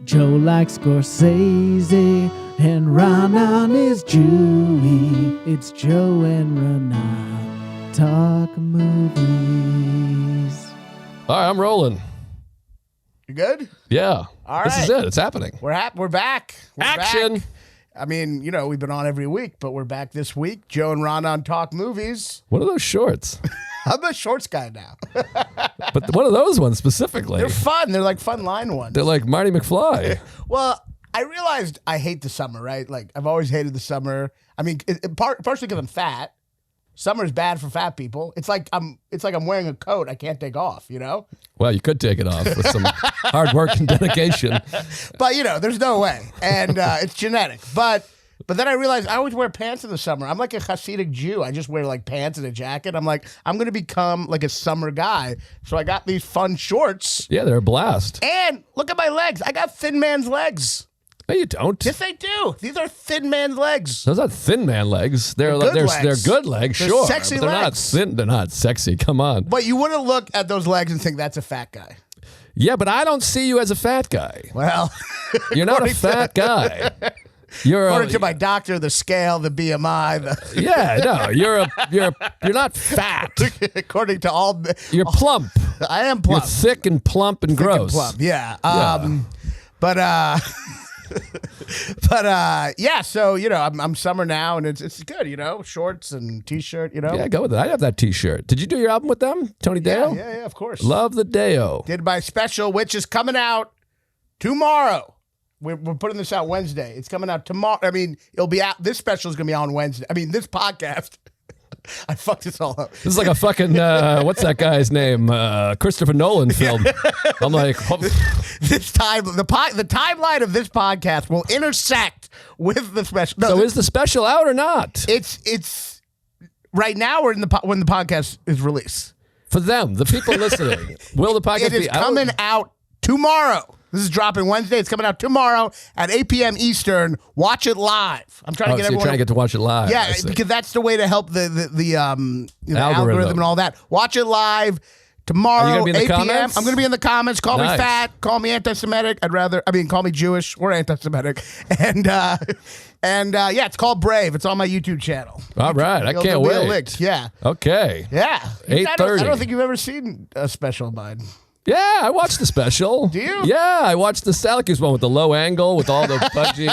Joe likes Scorsese, and Raanan is Jewy. It's Joe and Raanan talk movies. All right, I'm rolling. You good? Yeah. All This right. is it. It's happening. We're back. We're Action. back. I mean, we've been on every week, but we're back this week. Joe and Raanan talk movies. What are those shorts? I'm the shorts guy now. But what are those ones specifically? They're fun. They're like fun line ones. They're like Marty McFly. Well, I realized I hate the summer, right? Like, I've always hated the summer. I mean, partially because I'm fat. Summer's bad for fat people. It's like I'm wearing a coat I can't take off, Well, you could take it off with some hard work and dedication. But, there's no way. And it's genetic. But then I realized I always wear pants in the summer. I'm like a Hasidic Jew. I just wear like pants and a jacket. I'm like, I'm going to become like a summer guy. So I got these fun shorts. Yeah, they're a blast. And look at my legs. I got thin man's legs. No, you don't. Yes, I do. These are thin man's legs. Those aren't thin man legs. They're good legs. They're good legs, They're sure. sexy but they're legs. not thin. They're not sexy. Come on. But you wouldn't look at those legs and think that's a fat guy. Yeah, but I don't see you as a fat guy. Well, You're not a fat guy. According to my doctor, the scale, the BMI. Yeah, no, you're not fat. According to all, You're plump. I am plump. You're thick and plump and gross. Plump, yeah. Yeah. So I'm summer now, and it's good. Shorts and t-shirt. Yeah, go with it. I have that T-shirt. Did you do your album with them, Tony Dale? Yeah, of course. Love the Deo. Did my special, which is coming out tomorrow. We're putting this out Wednesday. It's coming out tomorrow. I mean, it'll be out. This special is going to be on Wednesday. I mean, this podcast. I fucked this all up. This is like a fucking what's that guy's name? Christopher Nolan film. I'm like, This time the timeline of this podcast will intersect with the special. No, so is the special out or not? It's right now or when the podcast is released. For them, the people listening, will the podcast It is be out? coming out tomorrow. This is dropping Wednesday. It's coming out tomorrow at 8 p.m. Eastern. Watch it live. I'm trying to get everyone. You're trying to get to watch it live. Yeah, because that's the way to help the algorithm and all that. Watch it live tomorrow. Are you gonna be in the 8 p.m. comments? I'm going to be in the comments. Call me Nice. fat. Call me anti-Semitic. Call me Jewish or anti-Semitic. And yeah, it's called Brave. It's on my YouTube channel. All right, I can't There'll be a wait. link. Yeah. Okay. Yeah. 8:30. I don't think you've ever seen a special of mine. Yeah, I watched the special. Do you? Yeah, I watched the Syracuse one with the low angle with all the pudgy.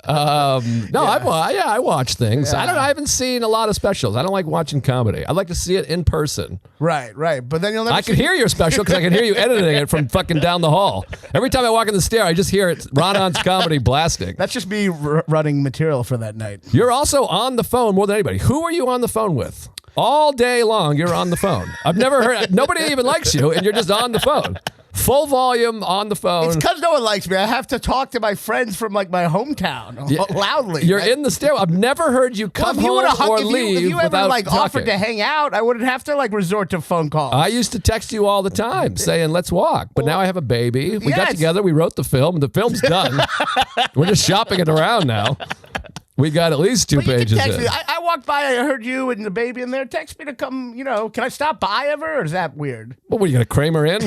I watch things. Yeah. I haven't seen a lot of specials. I don't like watching comedy. I like to see it in person. Right. But then you'll never I can hear your special because I can hear you editing it from fucking down the hall. Every time I walk in the stair, I just hear it. Raaan's comedy blasting. That's just me running material for that night. You're also on the phone more than anybody. Who are you on the phone with? All day long, you're on the phone. I've never heard. Nobody even likes you, and you're just on the phone. Full volume on the phone. It's because no one likes me. I have to talk to my friends from like my hometown loudly. You're in the stairwell. I've never heard you come home or leave if you ever without like talking. offered to hang out, I wouldn't have to like resort to phone calls. I used to text you all the time saying, let's walk. But now I have a baby. We got together. We wrote the film. The film's done. We're just shopping it around now. We got at least 2 But you can pages text in. me. I walked by, I heard you and the baby in there. Text me to come, can I stop by ever? Or is that weird? What are you going to Kramer in?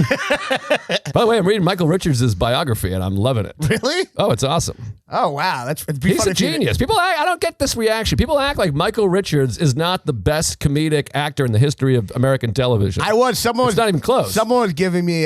By the way, I'm reading Michael Richards' biography, and I'm loving it. Really? Oh, it's awesome. Oh, wow. He's a genius. I don't get this reaction. People act like Michael Richards is not the best comedic actor in the history of American television. It's not even close. Someone was giving me,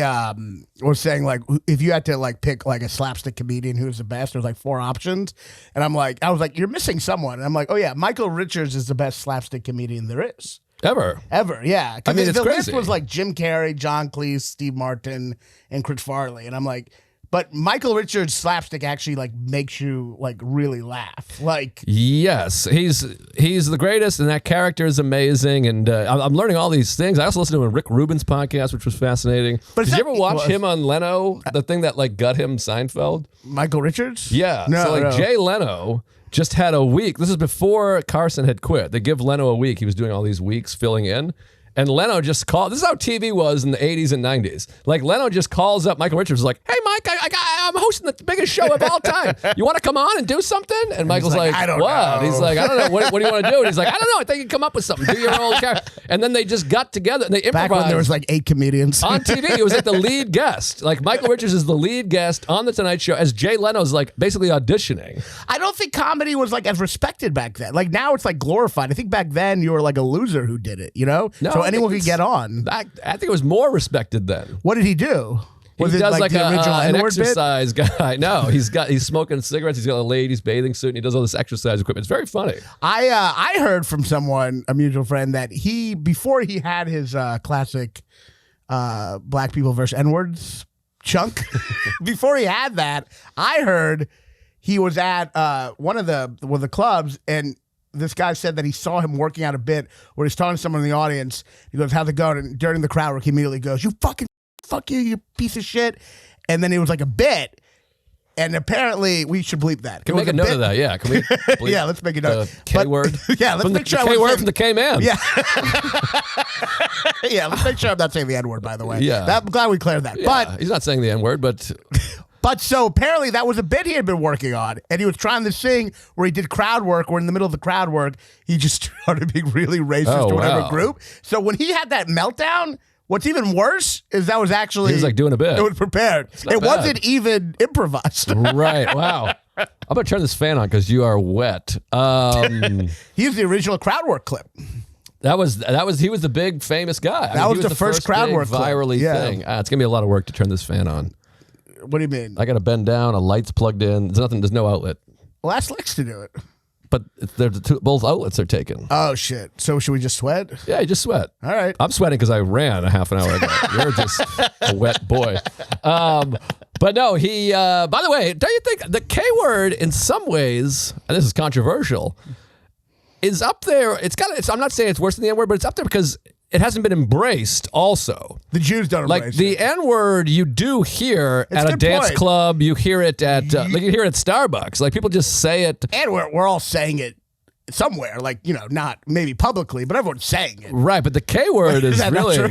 was saying like, if you had to like pick like a slapstick comedian who's the best, there's like 4 options. And I was like, you're missing someone. And I'm like, oh yeah, Michael Richards is the best slapstick comedian there is. Ever, yeah. I mean, it's the crazy. list was like Jim Carrey, John Cleese, Steve Martin, and Chris Farley. And I'm like, but Michael Richards' slapstick actually like makes you like really laugh. Like, yes, he's the greatest, and that character is amazing. And I'm learning all these things. I also listened to a Rick Rubin's podcast, which was fascinating. Did you ever watch him on Leno? The thing that like got him Seinfeld. Michael Richards? Yeah. No. Jay Leno just had a week. This is before Carson had quit. They give Leno a week. He was doing all these weeks filling in. And Leno just called. This is how TV was in the 80s and 90s. Like, Leno just calls up Michael Richards, like, hey, Mike, I'm hosting the biggest show of all time. You want to come on and do something? And Michael's like, I don't what? know. He's like, I don't know. What do you want to do? And he's like, I don't know. I think you can come up with something. Do your old character. And then they just got together and they improvised. Back when there was like 8 comedians. On TV, it was like the lead guest. Like, Michael Richards is the lead guest on The Tonight Show as Jay Leno's like basically auditioning. I don't think comedy was like as respected back then. Like now it's like glorified. I think back then you were like a loser who did it, you know? No, so I anyone think could get on. I think it was more respected then. What did he do? He Was it does like the original an N-word bit? exercise guy. No, he's smoking cigarettes. He's got a ladies' bathing suit, and he does all this exercise equipment. It's very funny. I heard from someone, a mutual friend, that before he had his classic black people versus N-words chunk, before he had that, I heard he was at one of the clubs, and this guy said that he saw him working out a bit where he's talking to someone in the audience. He goes, how's it going? And during the crowd work, he immediately goes, fuck you, you piece of shit. And then it was like a bit. And apparently, we should bleep that. Can we make a note of that? Yeah. Can we bleep yeah, let's make a note. the K word? Yeah, let's make sure the K word from the K man. Yeah. Yeah, let's make sure I'm not saying the N word, by the way. Yeah. I'm glad we cleared that. Yeah, But he's not saying the N word, but so apparently that was a bit he had been working on, and he was trying this thing where he did crowd work, where in the middle of the crowd work, he just started being really racist to whatever wow. group. So when he had that meltdown, what's even worse is that was actually... he was like doing a bit. It was prepared. It bad. wasn't even improvised. Right. Wow. I'm going to turn this fan on because you are wet. He used the original crowd work clip. He was the big famous guy. That was he the first crowd big work clip. virally Yeah. thing. It's going to be a lot of work to turn this fan on. What do you mean? I got to bend down. A light's plugged in. There's no outlet. Well, ask Lex to do it. But both outlets are taken. Oh, shit. So should we just sweat? Yeah, you just sweat. All right. I'm sweating because I ran a half an hour ago. You're just a wet boy. But no, he, by the way, don't you think the K word in some ways, and this is controversial, is up there? I'm not saying it's worse than the N word, but it's up there because it hasn't been embraced also. The Jews don't embrace Like the it. N-word you do hear It's at a a good dance point. club, you hear it at like you hear it at Starbucks. Like people just say it. And we're all saying it somewhere, like, you know, not maybe publicly, but everyone's saying it. Right, but the K word is Is that not really true?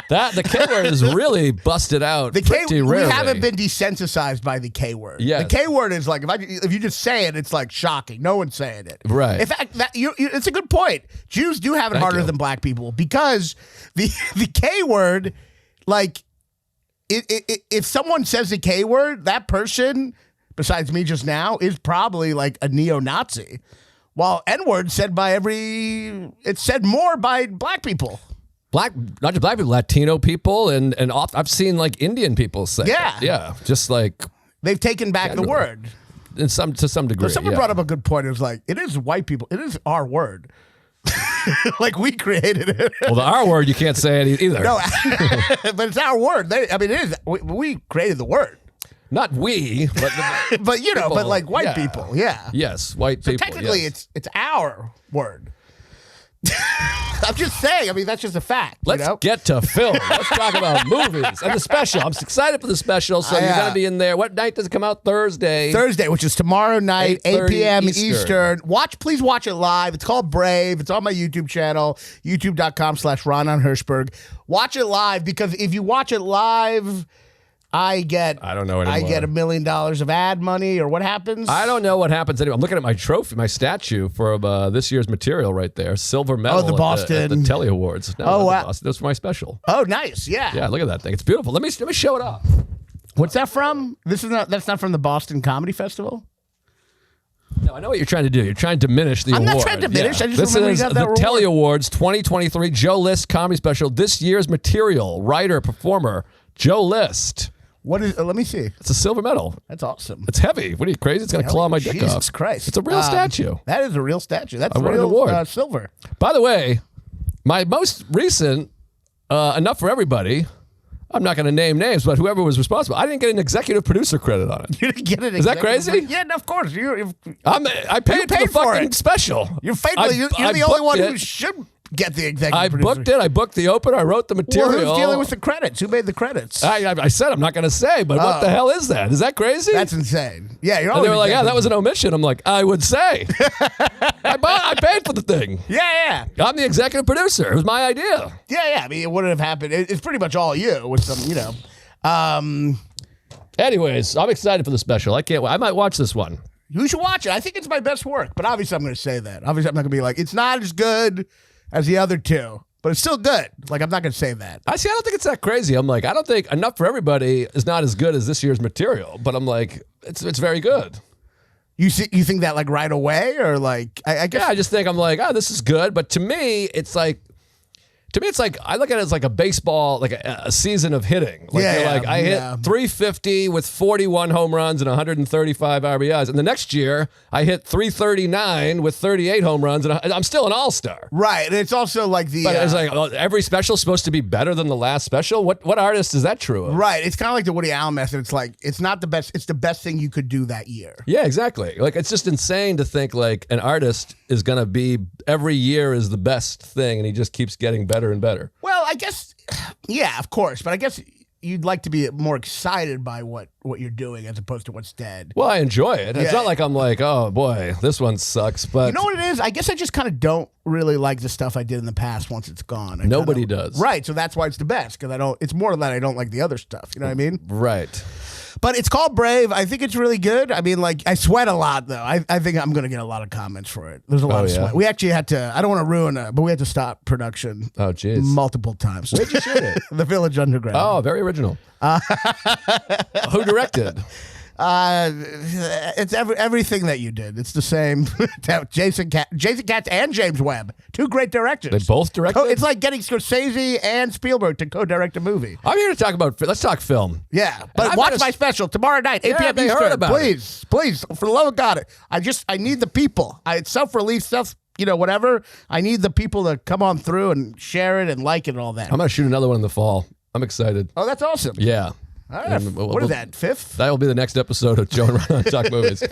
the K word is really busted out. The K pretty we rarely. haven't been desensitized by the K word. Yes. The K word is like if you just say it, it's like shocking. No one's saying it. Right. In fact, it's a good point. Jews do have it Thank harder you. than black people because the K word, like, if someone says the K word, that person, besides me just now, is probably like a neo-Nazi. While N-word it's said more by black people. Not just black people, Latino people, and I've seen like Indian people say Yeah. it. Yeah, just like They've taken back the Generally. word. to some degree. But someone yeah. brought up a good point. It was like, it is white people. It is our word. Like we created it. Well, the R word you can't say it either. No, but it's our word. It is. We created the word. Not we, but But you know, people, but like white yeah. people, yeah. Yes, white So people. technically, yes. it's our word. I'm just saying. I mean, that's just a fact. Let's you know? get to film. Let's talk about movies and the special. I'm excited for the special, so you're going to be in there. What night does it come out? Thursday, which is tomorrow night, 8 8:30 p.m. Eastern. Eastern. Please watch it live. It's called Brave. It's on my YouTube channel, youtube.com/Raanan Hirschberg. Watch it live because if you watch it live, I don't know anymore. I get $1 million of ad money, or what happens? I don't know what happens anyway. I'm looking at my trophy, my statue for this year's material right there. Silver medal the Boston. at the Telly Awards. No, Oh, not wow. the Boston. That's for my special. Oh, nice. Yeah. Yeah, look at that thing. It's beautiful. Let me show it off. What's that from? That's not from the Boston Comedy Festival? No, I know what you're trying to do. You're trying to diminish the I'm award. not trying to diminish. I just this remember you is got the that Telly reward. Awards 2023 Joe List Comedy Special. This year's material, writer, performer, Joe List. What is? Let me see. It's a silver medal. That's awesome. It's heavy. What are you, crazy? It's going to claw my dick off. Jesus Christ. It's a real statue. That is a real statue. That's I won an real award. silver. By the way, my most recent, enough for everybody, I'm not going to name names, but whoever was responsible, I didn't get an executive producer credit on it. You didn't get it. Is that crazy? Yeah, no, of course. I I paid for the for fucking it. special. You're faithful. You're the only one who should get the executive I producer. booked it. I booked the opener. I wrote the material. Well, who's dealing with the credits? Who made the credits? I said I'm not going to say, but what the hell is that? Is that crazy? That's insane. Yeah, you're and always they were like, yeah, that was an omission. I'm like, I would say. I paid for the thing. Yeah. I'm the executive producer. It was my idea. Yeah. I mean, it wouldn't have happened. It's pretty much all you with some, Anyways, I'm excited for the special. I can't wait. I might watch this one. You should watch it. I think it's my best work, but obviously I'm going to say that. Obviously I'm not going to be like, it's not as good as the other two, but it's still good. Like, I'm not going to say that. I don't think it's that crazy. I'm like, I don't think Enough for Everybody is not as good as this year's material, but I'm like, it's very good. You think that like right away, or like I guess I just think I'm like, this is good, but to me it's like I look at it as like a baseball, like a season of hitting. Like I hit 350 with 41 home runs and 135 RBIs, and the next year I hit 339 with 38 home runs, and I'm still an all-star. Right, and it's also like but it's like every special is supposed to be better than the last special. What artist is that true of? Right, it's kind of like the Woody Allen method. It's like it's not the best. It's the best thing you could do that year. Yeah, exactly. Like it's just insane to think like an artist is gonna be every year is the best thing, and he just keeps getting better and better. Well, I guess, yeah, of course, but I guess you'd like to be more excited by what you're doing as opposed to what's dead. Well, I enjoy it. It's not like I'm like, oh boy, this one sucks. But you know what it is? I guess I just kind of don't really like the stuff I did in the past once it's gone. Nobody does. Right, so that's why it's the best, because it's more that I don't like the other stuff. You know what I mean? Right. But it's called Brave. I think it's really good. I mean, like, I sweat a lot, though. I think I'm going to get a lot of comments for it. There's a lot of sweat. We actually had to, I don't want to ruin it, but we had to stop production multiple times. Where'd you shoot it? The Village Underground. Oh, very original. Who directed? It's everything that you did. It's the same. Jason Katz and James Webb, two great directors. They both directed? It's like getting Scorsese and Spielberg to co-direct a movie. I'm here to talk about, let's talk film. Yeah, but watch my special tomorrow night, 8 p.m. Eastern. Heard about please, for the love of God. I need the people. It's self-release stuff. Whatever. I need the people to come on through and share it and like it and all that. I'm going to shoot another one in the fall. I'm excited. Oh, that's awesome. Yeah. All right. What is that, 5th? That will be the next episode of Joe and Raanan Talk Movies.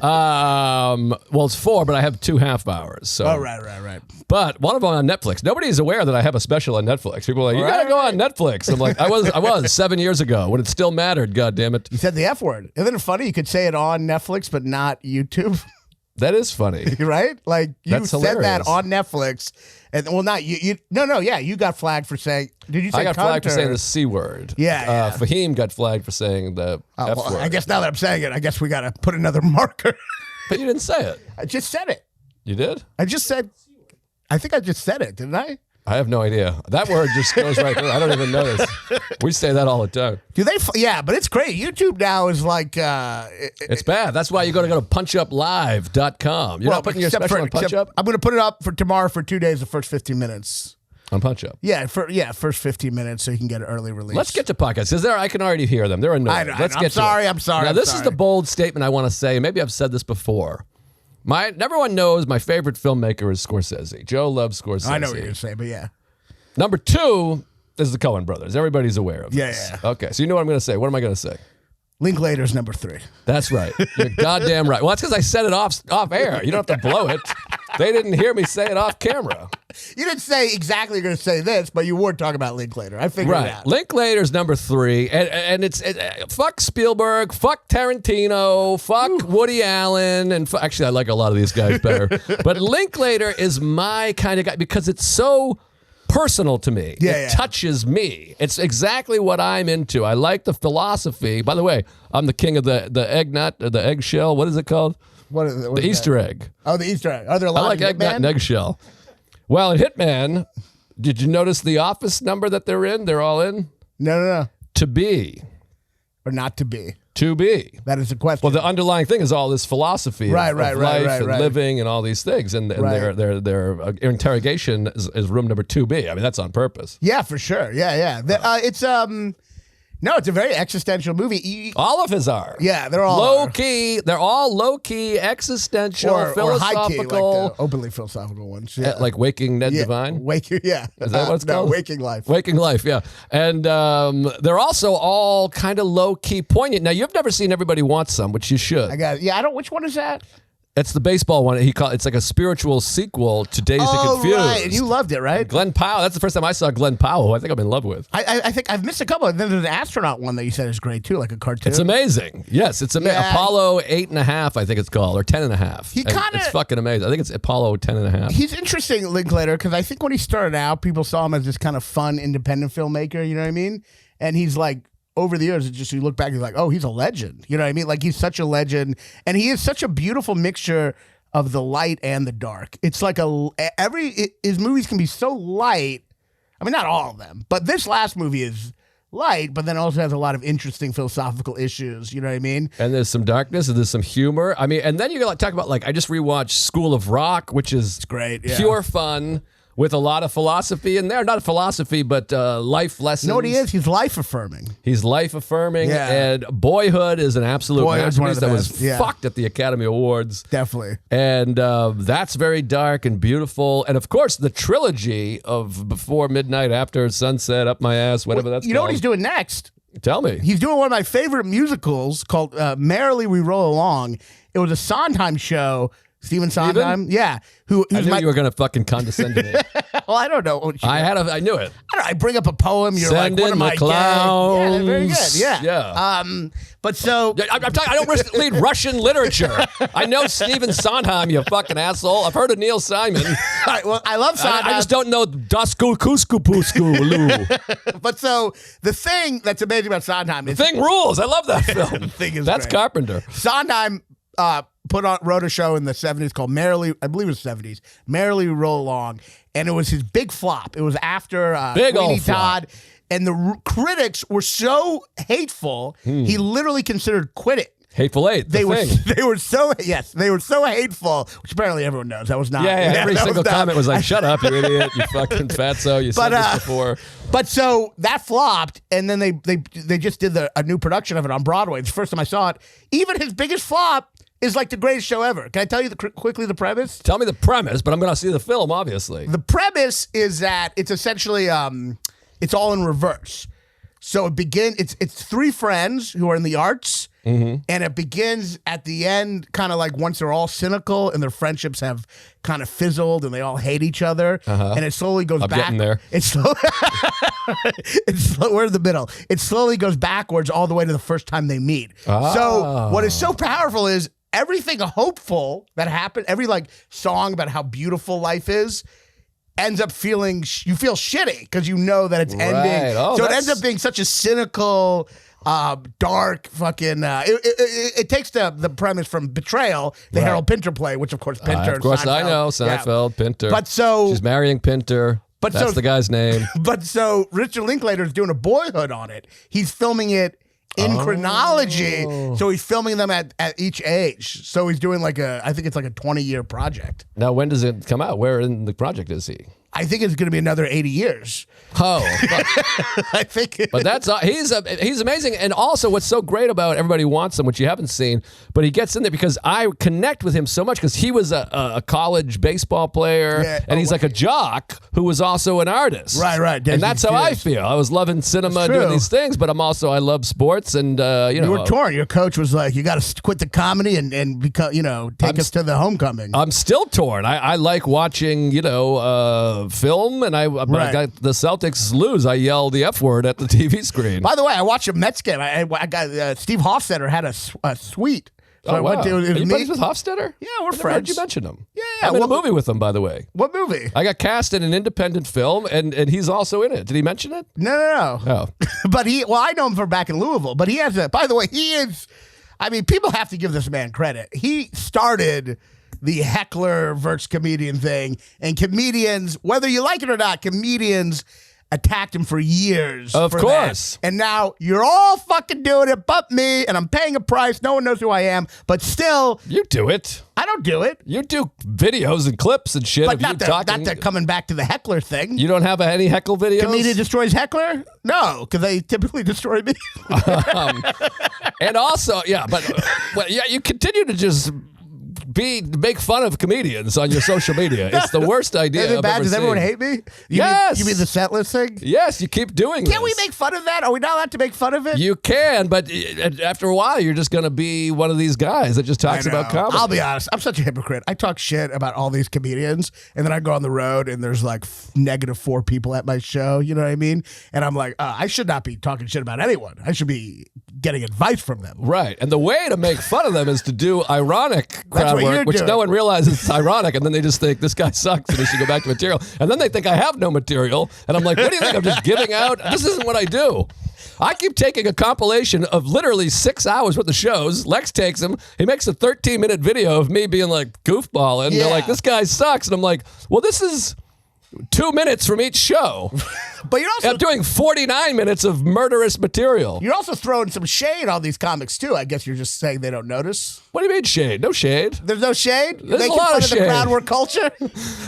Well, it's 4, but I have 2 half hours. So. Oh, right. But one of them on Netflix. Nobody's aware that I have a special on Netflix. People are like, you got to go on Netflix. I'm like, I was 7 years ago when it still mattered, God damn it. You said the F word. Isn't it funny? You could say it on Netflix, but not YouTube. That is funny. Right? Like, you That's said hilarious. that on Netflix. And well, not you. You got flagged for saying. Did you say? I got flagged for saying the C word. Yeah. Fahim got flagged for saying the F word. I guess now that I'm saying it, I guess we got to put another marker. But you didn't say it. I just said it. You did? I think I just said it, didn't I? I have no idea. That word just goes right through. I don't even notice. We say that all the time. Do they? Yeah, but it's great. YouTube now is like... it's bad. That's why you got to go to punchuplive.com. You're not putting your special on PunchUp? I'm going to put it up for tomorrow for 2 days, the first 15 minutes. On PunchUp? Yeah, first 15 minutes so you can get an early release. Let's get to podcasts. Because I can already hear them. They're annoying. I'm sorry. Now, this is the bold statement I want to say. Maybe I've said this before. Everyone knows my favorite filmmaker is Scorsese. Joe loves Scorsese. I know what you're going to say, but yeah. Number 2 is the Coen brothers. Everybody's aware of this. Yeah. Okay, so you know what I'm going to say. What am I going to say? Linklater's number 3. That's right. You're goddamn right. Well, that's because I said it off air. You don't have to blow it. They didn't hear me say it off camera. You didn't say exactly you're going to say this, but you were talking about Linklater. I figured it out. Linklater's number 3, and it's fuck Spielberg, fuck Tarantino, fuck Woody Allen, and actually I like a lot of these guys better. But Linklater is my kind of guy because it's so personal to me. It touches me. It's exactly what I'm into. I like the philosophy. By the way, I'm the king of the egg nut, or the eggshell. What is it called? What is the Easter egg. Oh, the Easter egg. Are there a lot I like of egg nut and eggshell. Well, in Hitman, did you notice the office number that they're in? They're all in? No. To be. Or not to be. To be. That is the question. Well, the underlying thing is all this philosophy of life and right. living and all these things. And their interrogation is room number 2B. I mean, that's on purpose. Yeah, for sure. Yeah. It's a very existential movie. All of his are. Yeah, they're all low-key. They're all low-key, existential, philosophical. Or high-key, like the openly philosophical ones. Yeah. Like Waking Ned Divine? Waking, yeah. Is that what it's called? Waking Life. Waking Life, yeah. And they're also all kind of low-key poignant. Now, you've never seen Everybody Wants Some, which you should. I got it. Yeah, which one is that? It's the baseball one. It's like a spiritual sequel to Dazed and Confused. Right. And you loved it, right? Glenn Powell. That's the first time I saw Glenn Powell, who I think I'm in love with. I think I've missed a couple. Then there's an astronaut one that you said is great too, like a cartoon. It's amazing. Yes, it's amazing. Yeah. Apollo 8.5, I think it's called, or 10.5. He kinda- It's fucking amazing. I think it's Apollo 10.5. He's interesting, Linklater, because I think when he started out, people saw him as this kind of fun, independent filmmaker. You know what I mean? And he's like, over the years, it's just you look back, he's like, oh, he's a legend. You know what I mean? Like he's such a legend, and he is such a beautiful mixture of the light and the dark. It's like his movies can be so light. I mean, not all of them, but this last movie is light, but then also has a lot of interesting philosophical issues. You know what I mean? And there's some darkness and there's some humor. I mean, and then you talk about, like, I just rewatched School of Rock, which is great, yeah. Pure fun with a lot of philosophy in there. Not philosophy, but life lessons. You know what he is? He's life affirming. He's life affirming. Yeah. And Boyhood is an absolute Boyhood's one of masterpiece the that was best. Yeah. fucked at the Academy Awards. Definitely. And that's very dark and beautiful. And of course, the trilogy of Before Midnight, After Sunset, Up My Ass, whatever that's called. You know what he's doing next? Tell me. He's doing one of my favorite musicals called Merrily We Roll Along. It was a Sondheim show. Stephen Sondheim? Yeah. I knew you were going to fucking condescend to me. Well, I don't know. I knew it. I bring up a poem. You're Send like, what in am the I clowns. Yeah, very good. Yeah. Yeah. But so... I'm telling you, I don't read Russian literature. I know Stephen Sondheim, you fucking asshole. I've heard of Neil Simon. All right, well, I love Sondheim. I just don't know Dasku Kusku Pusku. But so the thing that's amazing about Sondheim is... The Thing rules. I love that film. The Thing is That's great. Carpenter. Sondheim wrote a show in the 70s called Merrily, I believe it was 70s, Merrily We Roll Along, and it was his big flop. It was after Big Sweeney old flop. Todd, and the critics were so hateful, he literally considered quitting. Hateful Eight. They were so hateful, which apparently everyone knows. That was not. Yeah, every that single was not- comment was like, shut up, you idiot, you fucking fatso, you said this before. But so that flopped, and then they just did a new production of it on Broadway. It's the first time I saw it. Even his biggest flop is like the greatest show ever. Can I tell you quickly the premise? Tell me the premise, but I'm going to see the film, obviously. The premise is that it's essentially it's all in reverse. So it's three friends who are in the arts, and it begins at the end, kind of like once they're all cynical and their friendships have kind of fizzled and they all hate each other, and it slowly goes back. Getting there. We're in the middle. It slowly goes backwards all the way to the first time they meet. So what is so powerful is everything hopeful that happened, every like song about how beautiful life is, ends up feeling you feel shitty because you know that it's ending. Oh, so it ends up being such a cynical, dark fucking. It takes the premise from Betrayal, the Harold Pinter play, which of course Pinter. Of course, Seinfeld. I know Seinfeld, Pinter. But so she's marrying Pinter. But that's so- the guy's name. But so Richard Linklater is doing a Boyhood on it. He's filming it in chronology, so he's filming them at each age. So he's doing I think it's like a 20-year project. Now, when does it come out? Where in the project is he? I think it's going to be another 80 years. Oh, I think. but he's amazing, and also what's so great about Everybody Wants Him, which you haven't seen, but he gets in there because I connect with him so much because he was a college baseball player, and he's like a jock who was also an artist. Right. And that's how I feel. I was loving cinema, It's doing true. these things, but I love sports, and You were torn. Your coach was like, "You got to quit the comedy and become, take us to the homecoming." I'm still torn. I like watching, film, and I got the Celtics lose. I yell the F word at the TV screen. By the way, I watched a Mets game. I got Steve Hofstetter had a suite. So I went to. Are It was you me. buddies with Hofstetter? Yeah, we're I never friends. heard you mention him. Yeah. I'm in a movie with him, by the way. What movie? I got cast in an independent film, and he's also in it. Did he mention it? No. Oh. But I know him from back in Louisville. But he has by the way, he is. I mean, people have to give this man credit. He started the heckler versus comedian thing, and comedians, whether you like it or not, comedians attacked him for years. Of for course. that. And now you're all fucking doing it but me, and I'm paying a price. No one knows who I am, but still, You do it. I don't do it. You do videos and clips and shit But of you talking. not the coming back to the heckler thing. You don't have any heckle videos? Comedian destroys heckler? No, because they typically destroy me. And also, you continue to just make fun of comedians on your social media. It's the worst idea. Is it I've bad? ever Does everyone seen. hate me? Yes. You mean the set list thing? Yes, you keep doing Can't we this. make fun of that? Are we not allowed to make fun of it? You can, but after a while, you're just going to be one of these guys that just talks I know. about comedy. I'll be honest. I'm such a hypocrite. I talk shit about all these comedians, and then I go on the road, and there's like -4 people at my show. You know what I mean? And I'm like, I should not be talking shit about anyone. I should be getting advice from them. Right. And the way to make fun of them is to do ironic crowd what you're work, which doing. no one realizes it's ironic. And then they just think, this guy sucks and he should go back to material. And then they think I have no material. And I'm like, what do you think? I'm just giving out? This isn't what I do. I keep taking a compilation of literally 6 hours worth of shows. Lex takes them. He makes a 13-minute video of me being like goofballing. And they're like, this guy sucks. And I'm like, well, this is 2 minutes from each show. But you're also I'm doing 49 minutes of murderous material. You're also throwing some shade on these comics too. I guess you're just saying they don't notice. What do you mean shade? No shade. There's no shade. There's making a lot fun of the shade. crowd work culture.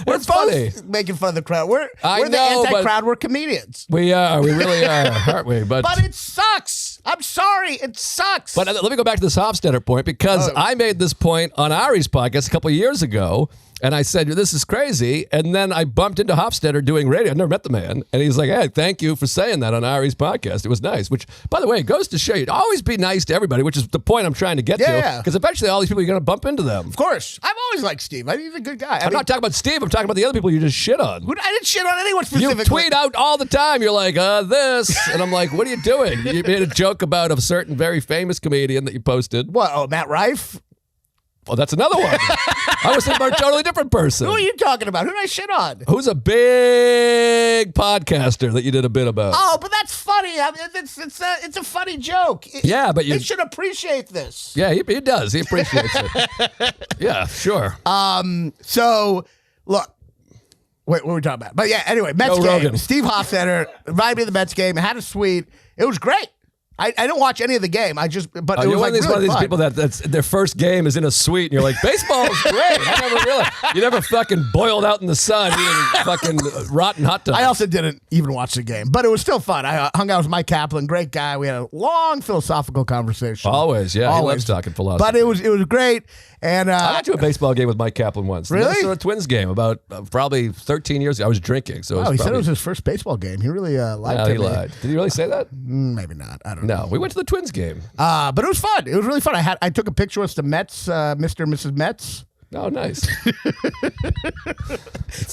We're It's both funny. making fun of the crowd. We're I the know, but- anti-crowd work comedians. We really are, aren't we? But it sucks. I'm sorry, it sucks. But let me go back to this Hofstadter point because I made this point on Ari's podcast a couple of years ago. And I said, this is crazy. And then I bumped into Hofstadter doing radio. I never met the man. And he's like, hey, thank you for saying that on Ari's podcast. It was nice. Which, by the way, it goes to show you to always be nice to everybody, which is the point I'm trying to get to. Because eventually all these people, you're going to bump into them. Of course. I've always liked Steve. I think he's a good guy. I'm not talking about Steve. I'm talking about the other people you just shit on. I didn't shit on anyone specifically. You tweet out all the time. You're like, this. And I'm like, what are you doing? You made a joke about a certain very famous comedian that you posted. What? Oh, Matt Rife? Oh, that's another one. I was thinking about a totally different person. Who are you talking about? Who did I shit on? Who's a big podcaster that you did a bit about? Oh, but that's funny. It's a funny joke. Yeah, but they should appreciate this. Yeah, he does. He appreciates it. Yeah, sure. So, look. Wait, what were we talking about? But yeah, anyway, Mets Joe game. Rogan. Steve Hofstadter invited me to the Mets game. Had a suite. It was great. I didn't watch any of the game. It was You're like one of these fun. people that's their first game is in a suite, and you're like, baseball is great. I never realized. You never fucking boiled out in the sun eating fucking rotten hot dogs. I also didn't even watch the game, but it was still fun. I hung out with Mike Kaplan, great guy. We had a long philosophical conversation. Always, yeah. He loves talking philosophy. But it was great. And I went to a baseball game with Mike Kaplan once. Really? The Minnesota Twins game about probably 13 years ago. I was drinking, so he said it was his first baseball game. He really lied to he me. lied. Did he really say that? Maybe not. I don't know. No, we went to the Twins game. But it was fun. It was really fun. I took a picture with the Mets, Mr. and Mrs. Mets. Oh, nice.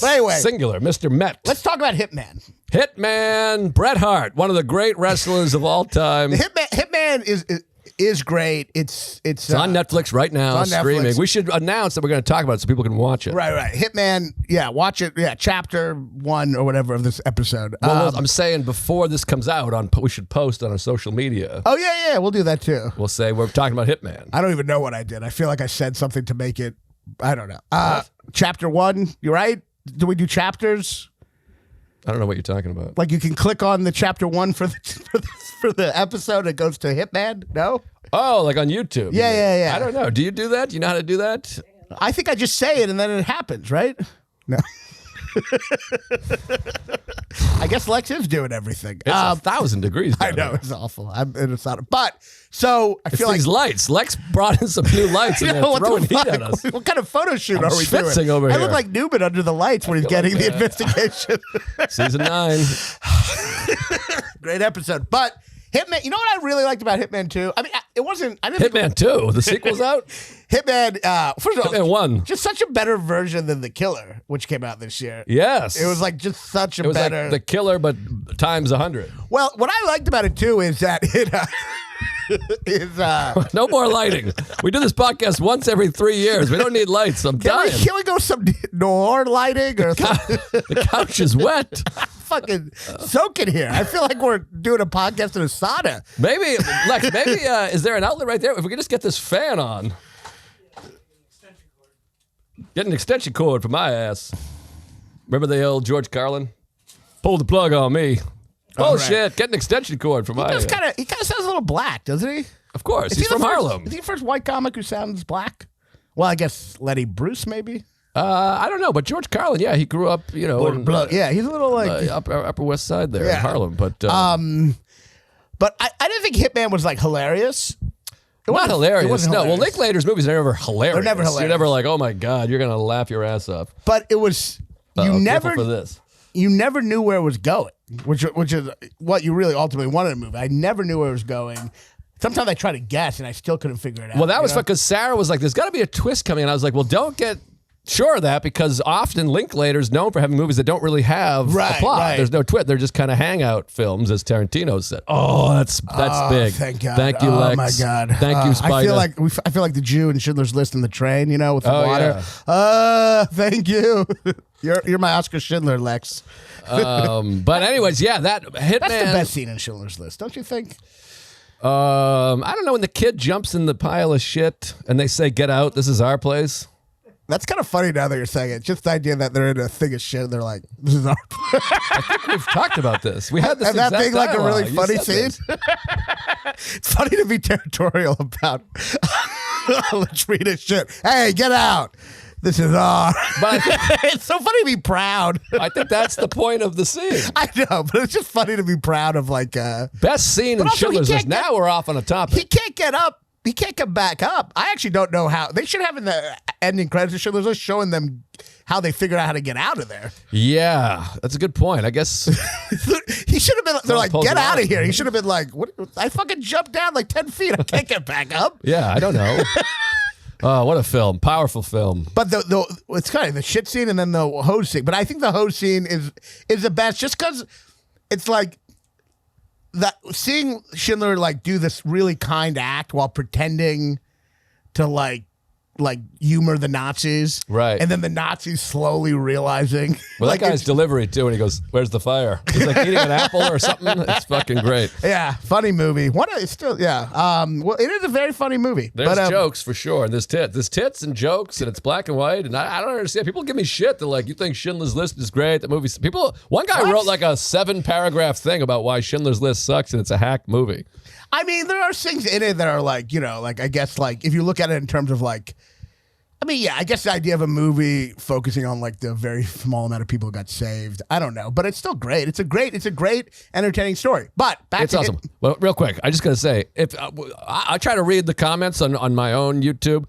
But anyway, Singular, Mr. Met. let's talk about Hitman. Hitman Bret Hart, one of the great wrestlers of all time. Hitman is great. It's on Netflix right now, it's on streaming. Netflix. We should announce that we're going to talk about it so people can watch it. Right. Hitman, watch it. Yeah, chapter 1 or whatever of this episode. Well, I'm saying before this comes out, we should post on our social media. Oh, yeah, we'll do that too. We'll say we're talking about Hitman. I don't even know what I did. I feel like I said something to make it, I don't know. Chapter 1, you right? Do we do chapters? I don't know what you're talking about. Like you can click on the chapter 1 for the episode. It goes to Hitman. No. Oh, like on YouTube. Yeah. I don't know. Do you do that? Do you know how to do that? I think I just say it and then it happens, right? No. I guess Lex is doing everything. It's 1,000 degrees. I know it's awful. It's not. But so I It's feel like these lights. Lex brought in some new lights and they're what throwing the heat fuck? at us. What kind of photo shoot I'm are we doing? schwitzing over I here. look like Newman under the lights when he's getting the investigation. Season 9. Great episode. But Hitman, you know what I really liked about Hitman 2? I mean, it wasn't. I didn't Hitman 2. The sequel's out? Hitman, first of all, Hitman 1. just such a better version than The Killer, which came out this year. Yes. It was like just such a It was better. like The Killer, but times 100. Well, what I liked about it too is that it is. No more lighting. We do this podcast once every 3 years. We don't need lights. I'm dying. Can we go some noir lighting or something? The couch is wet. Fucking soak it here. I feel like we're doing a podcast in a sauna. Maybe, Lex, is there an outlet right there? If we could just get this fan on. Get an extension cord for my ass. Remember the old George Carlin? Pull the plug on me. Oh, right. shit. Get an extension cord for my ass. He kind of sounds a little black, doesn't he? Of course. Is He's he from the first- Harlem. Is he the first white comic who sounds black? Well, I guess Lenny Bruce, maybe. I don't know, but George Carlin, yeah, he grew up, in, Yeah, he's a little like. upper West Side there in Yeah. Harlem. But But I didn't think Hitman was like hilarious. Not hilarious. It wasn't No, well, hilarious. Linklater's movies are never hilarious. They're never hilarious. You're never like, oh my God, you're going to laugh your ass off. But it was, you never, for this. you never knew where it was going, which is what you really ultimately wanted in a movie. I never knew where it was going. Sometimes I try to guess and I still couldn't figure it out. Well, that was fun because Sarah was like, there's got to be a twist coming. And I was like, well, don't get sure of that because often Linklater's known for having movies that don't really have a plot. Right. There's no twist. They're just kind of hangout films, as Tarantino said. Oh, that's big. Thank God. Thank you, Lex. Oh my God. Thank you, Spider. I feel like the Jew in Schindler's List in the train, with the water. Yeah. Thank you. You're my Oscar Schindler, Lex. But anyways, yeah, that Hitman. That's the best scene in Schindler's List, don't you think? I don't know when the kid jumps in the pile of shit and they say, "Get out! This is our place." That's kind of funny now that you're saying it. Just the idea that they're in a thing of shit and they're like, "This is our." I think we've talked about this. We had this and that exact being like a really dialogue. funny You said scene. this. It's funny to be territorial about. Let's read his shit. Hey, get out! This is our. But It's so funny to be proud. I think that's the point of the scene. I know, but it's just funny to be proud of like. Best scene in also, he Schindler's can't List. get- Now we're off on a topic. He can't get up. He can't come back up. I actually don't know how. They should have in the ending credits of Schindler's List showing them how they figured out how to get out of there. Yeah, that's a good point. I guess He should have been. They're like, pulls get it out out. of here. He should have been like, what? I fucking jumped down like 10 feet. I can't get back up. Yeah, I don't know. Oh, what a film. Powerful film. But it's kind of the shit scene and then the hose scene. But I think the hose scene is the best just because it's like that seeing Schindler like do this really kind act while pretending to like humor the Nazis. Right. And then the Nazis slowly realizing. Well, like that guy's delivery, too, and he goes, where's the fire? He's like eating an apple or something. It's fucking great. yeah, funny movie. It's still, yeah. Well, it is a very funny movie. There's but, jokes for sure. And there's tits and jokes, and it's black and white. And I don't understand. People give me shit. They're like, you think Schindler's List is great? The movie's one guy wrote like a 7-paragraph thing about why Schindler's List sucks, and it's a hack movie. I mean, there are things in it that are like, like I guess like if you look at it in terms of like, I mean, yeah, I guess the idea of a movie focusing on like the very small amount of people who got saved, I don't know, but it's still great. It's a great entertaining story. But It's awesome. Well, real quick, I just gotta say, if I try to read the comments on my own YouTube,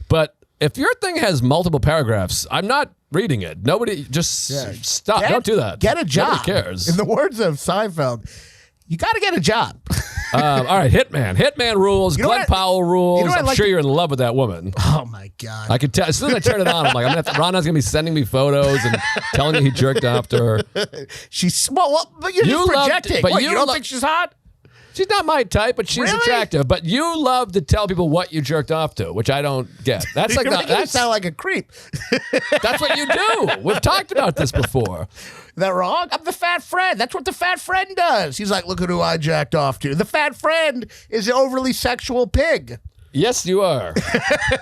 but if your thing has multiple paragraphs, I'm not reading it. Nobody just stop. Don't do that. Get a job. Nobody cares. In the words of Seinfeld, you got to get a job. All right, Hitman. Hitman rules. You know Glenn what- Powell rules. you know what I'm I like sure to- you're in love with that woman. Oh my God. I could tell. As soon as I turn it on, I'm like, Raanan's gonna be sending me photos and telling me he jerked off to her. She's but you're You just loved- projecting. but What, you you don't lo- think she's hot? She's not my type, but she's Really? attractive. But you love to tell people what you jerked off to, which I don't get. That's like You're making me that's sound like a creep. that's what you do. We've talked about this before. Is that wrong? I'm the fat friend. That's what the fat friend does. He's like, look at who I jacked off to. The fat friend is an overly sexual pig. Yes, you are.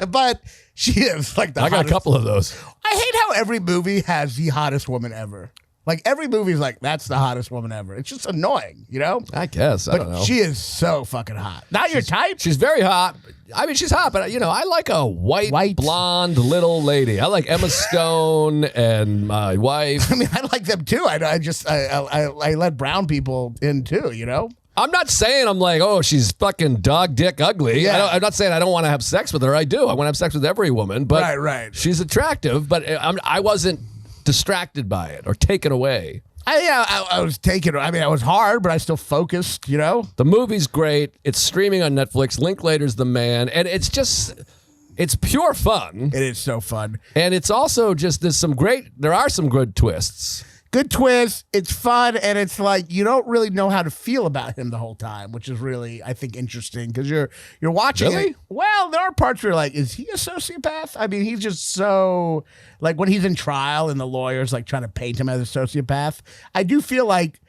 But she is like the I got a hottest. couple of those. I hate how every movie has the hottest woman ever. Like every movie is like, that's the hottest woman ever. It's just annoying, I guess. I don't know. But she is so fucking hot. Not your type? She's very hot. I mean, she's hot, but I like a white, blonde little lady. I like Emma Stone and my wife. I mean, I like them too. I let brown people in too, I'm not saying I'm like, oh, she's fucking dog dick ugly. Yeah. I'm not saying I don't want to have sex with her. I do. I want to have sex with every woman. But Right. she's attractive, but I wasn't distracted by it or taken away. I was taken. I mean, I was hard, but I still focused, The movie's great. It's streaming on Netflix. Linklater's the man. And it's pure fun. It is so fun. And it's also just, there are some good twists. Good twist. It's fun, and it's like you don't really know how to feel about him the whole time, which is really, I think, interesting because you're watching Really? it. Well, there are parts where you're like, is he a sociopath? I mean, he's just so like when he's in trial and the lawyer's like trying to paint him as a sociopath. I do feel like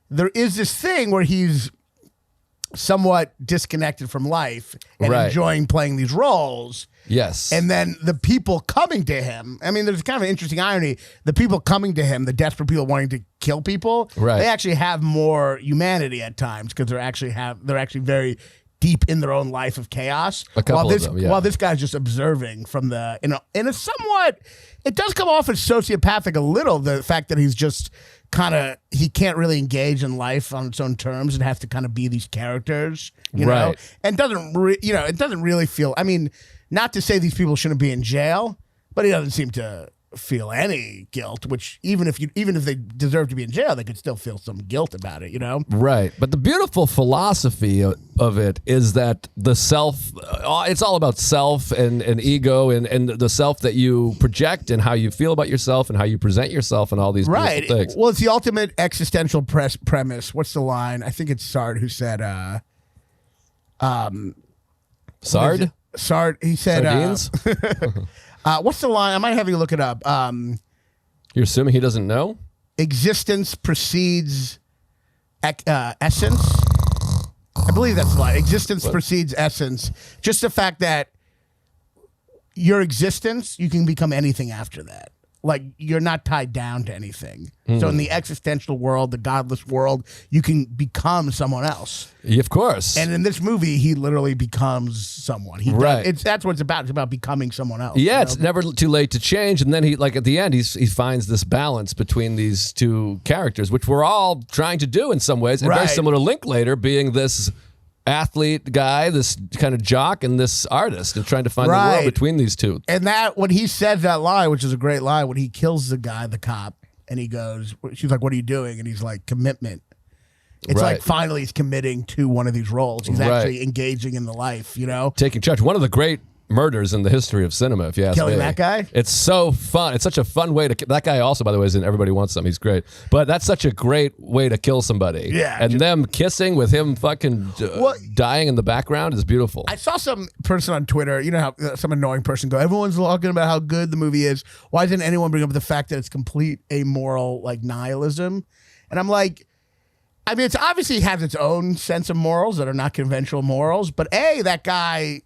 there is this thing where he's somewhat disconnected from life and Right. enjoying playing these roles. Yes. And then the people coming to him, I mean, there's kind of an interesting irony. The people coming to him, the desperate people wanting to kill people, Right. they actually have more humanity at times because they're actually very deep in their own life of chaos. A couple while this, of them, yeah. While this guy's just observing from in a somewhat, it does come off as sociopathic a little, the fact that he's just he can't really engage in life on its own terms and has to kind of be these characters, you know, Right. and it doesn't really feel. I mean, not to say these people shouldn't be in jail, but he doesn't seem to feel any guilt. Which even if they deserve to be in jail, they could still feel some guilt about it, you know. Right. But the beautiful philosophy of it is that the self, it's all about self and ego and the self that you project and how you feel about yourself and how you present yourself and all these Right. beautiful things. Well, it's the ultimate existential premise. What's the line? I think it's Sard who said, Sard? Sard, he said, Sardines? what's the line? I might have you look it up. You're assuming he doesn't know? Existence precedes essence. I believe that's the line. Existence precedes essence. Just the fact that your existence, you can become anything after that. Like, you're not tied down to anything. So in the existential world, the godless world, you can become someone else. Yeah, of course. And in this movie, he literally becomes someone. Right. That's what it's about. It's about becoming someone else. yeah, you it's know? never too late to change. And then he, like, at the end, he finds this balance between these two characters, which we're all trying to do in some ways. And very Right. similar to Linklater being this athlete guy, this kind of jock, and this artist, and trying to find the Right. world between these two. And that, when he says that line, which is a great line, when he kills the cop, and he goes, she's like, "What are you doing?" And he's like, "Commitment." It's Right. like finally he's committing to one of these roles. He's Right. actually engaging in the life, you know? Taking charge. One of the great murders in the history of cinema, if you ask Killing me. that guy? It's so fun. It's such a fun way to. That guy also, by the way, is in Everybody Wants Some. He's great. But that's such a great way to kill somebody. Yeah. And them kissing with him fucking dying in the background is beautiful. I saw some person on Twitter, you know how some annoying person go, everyone's talking about how good the movie is. Why didn't anyone bring up the fact that it's complete amoral, like, nihilism? And I'm like, I mean, it's obviously has its own sense of morals that are not conventional morals, but that guy,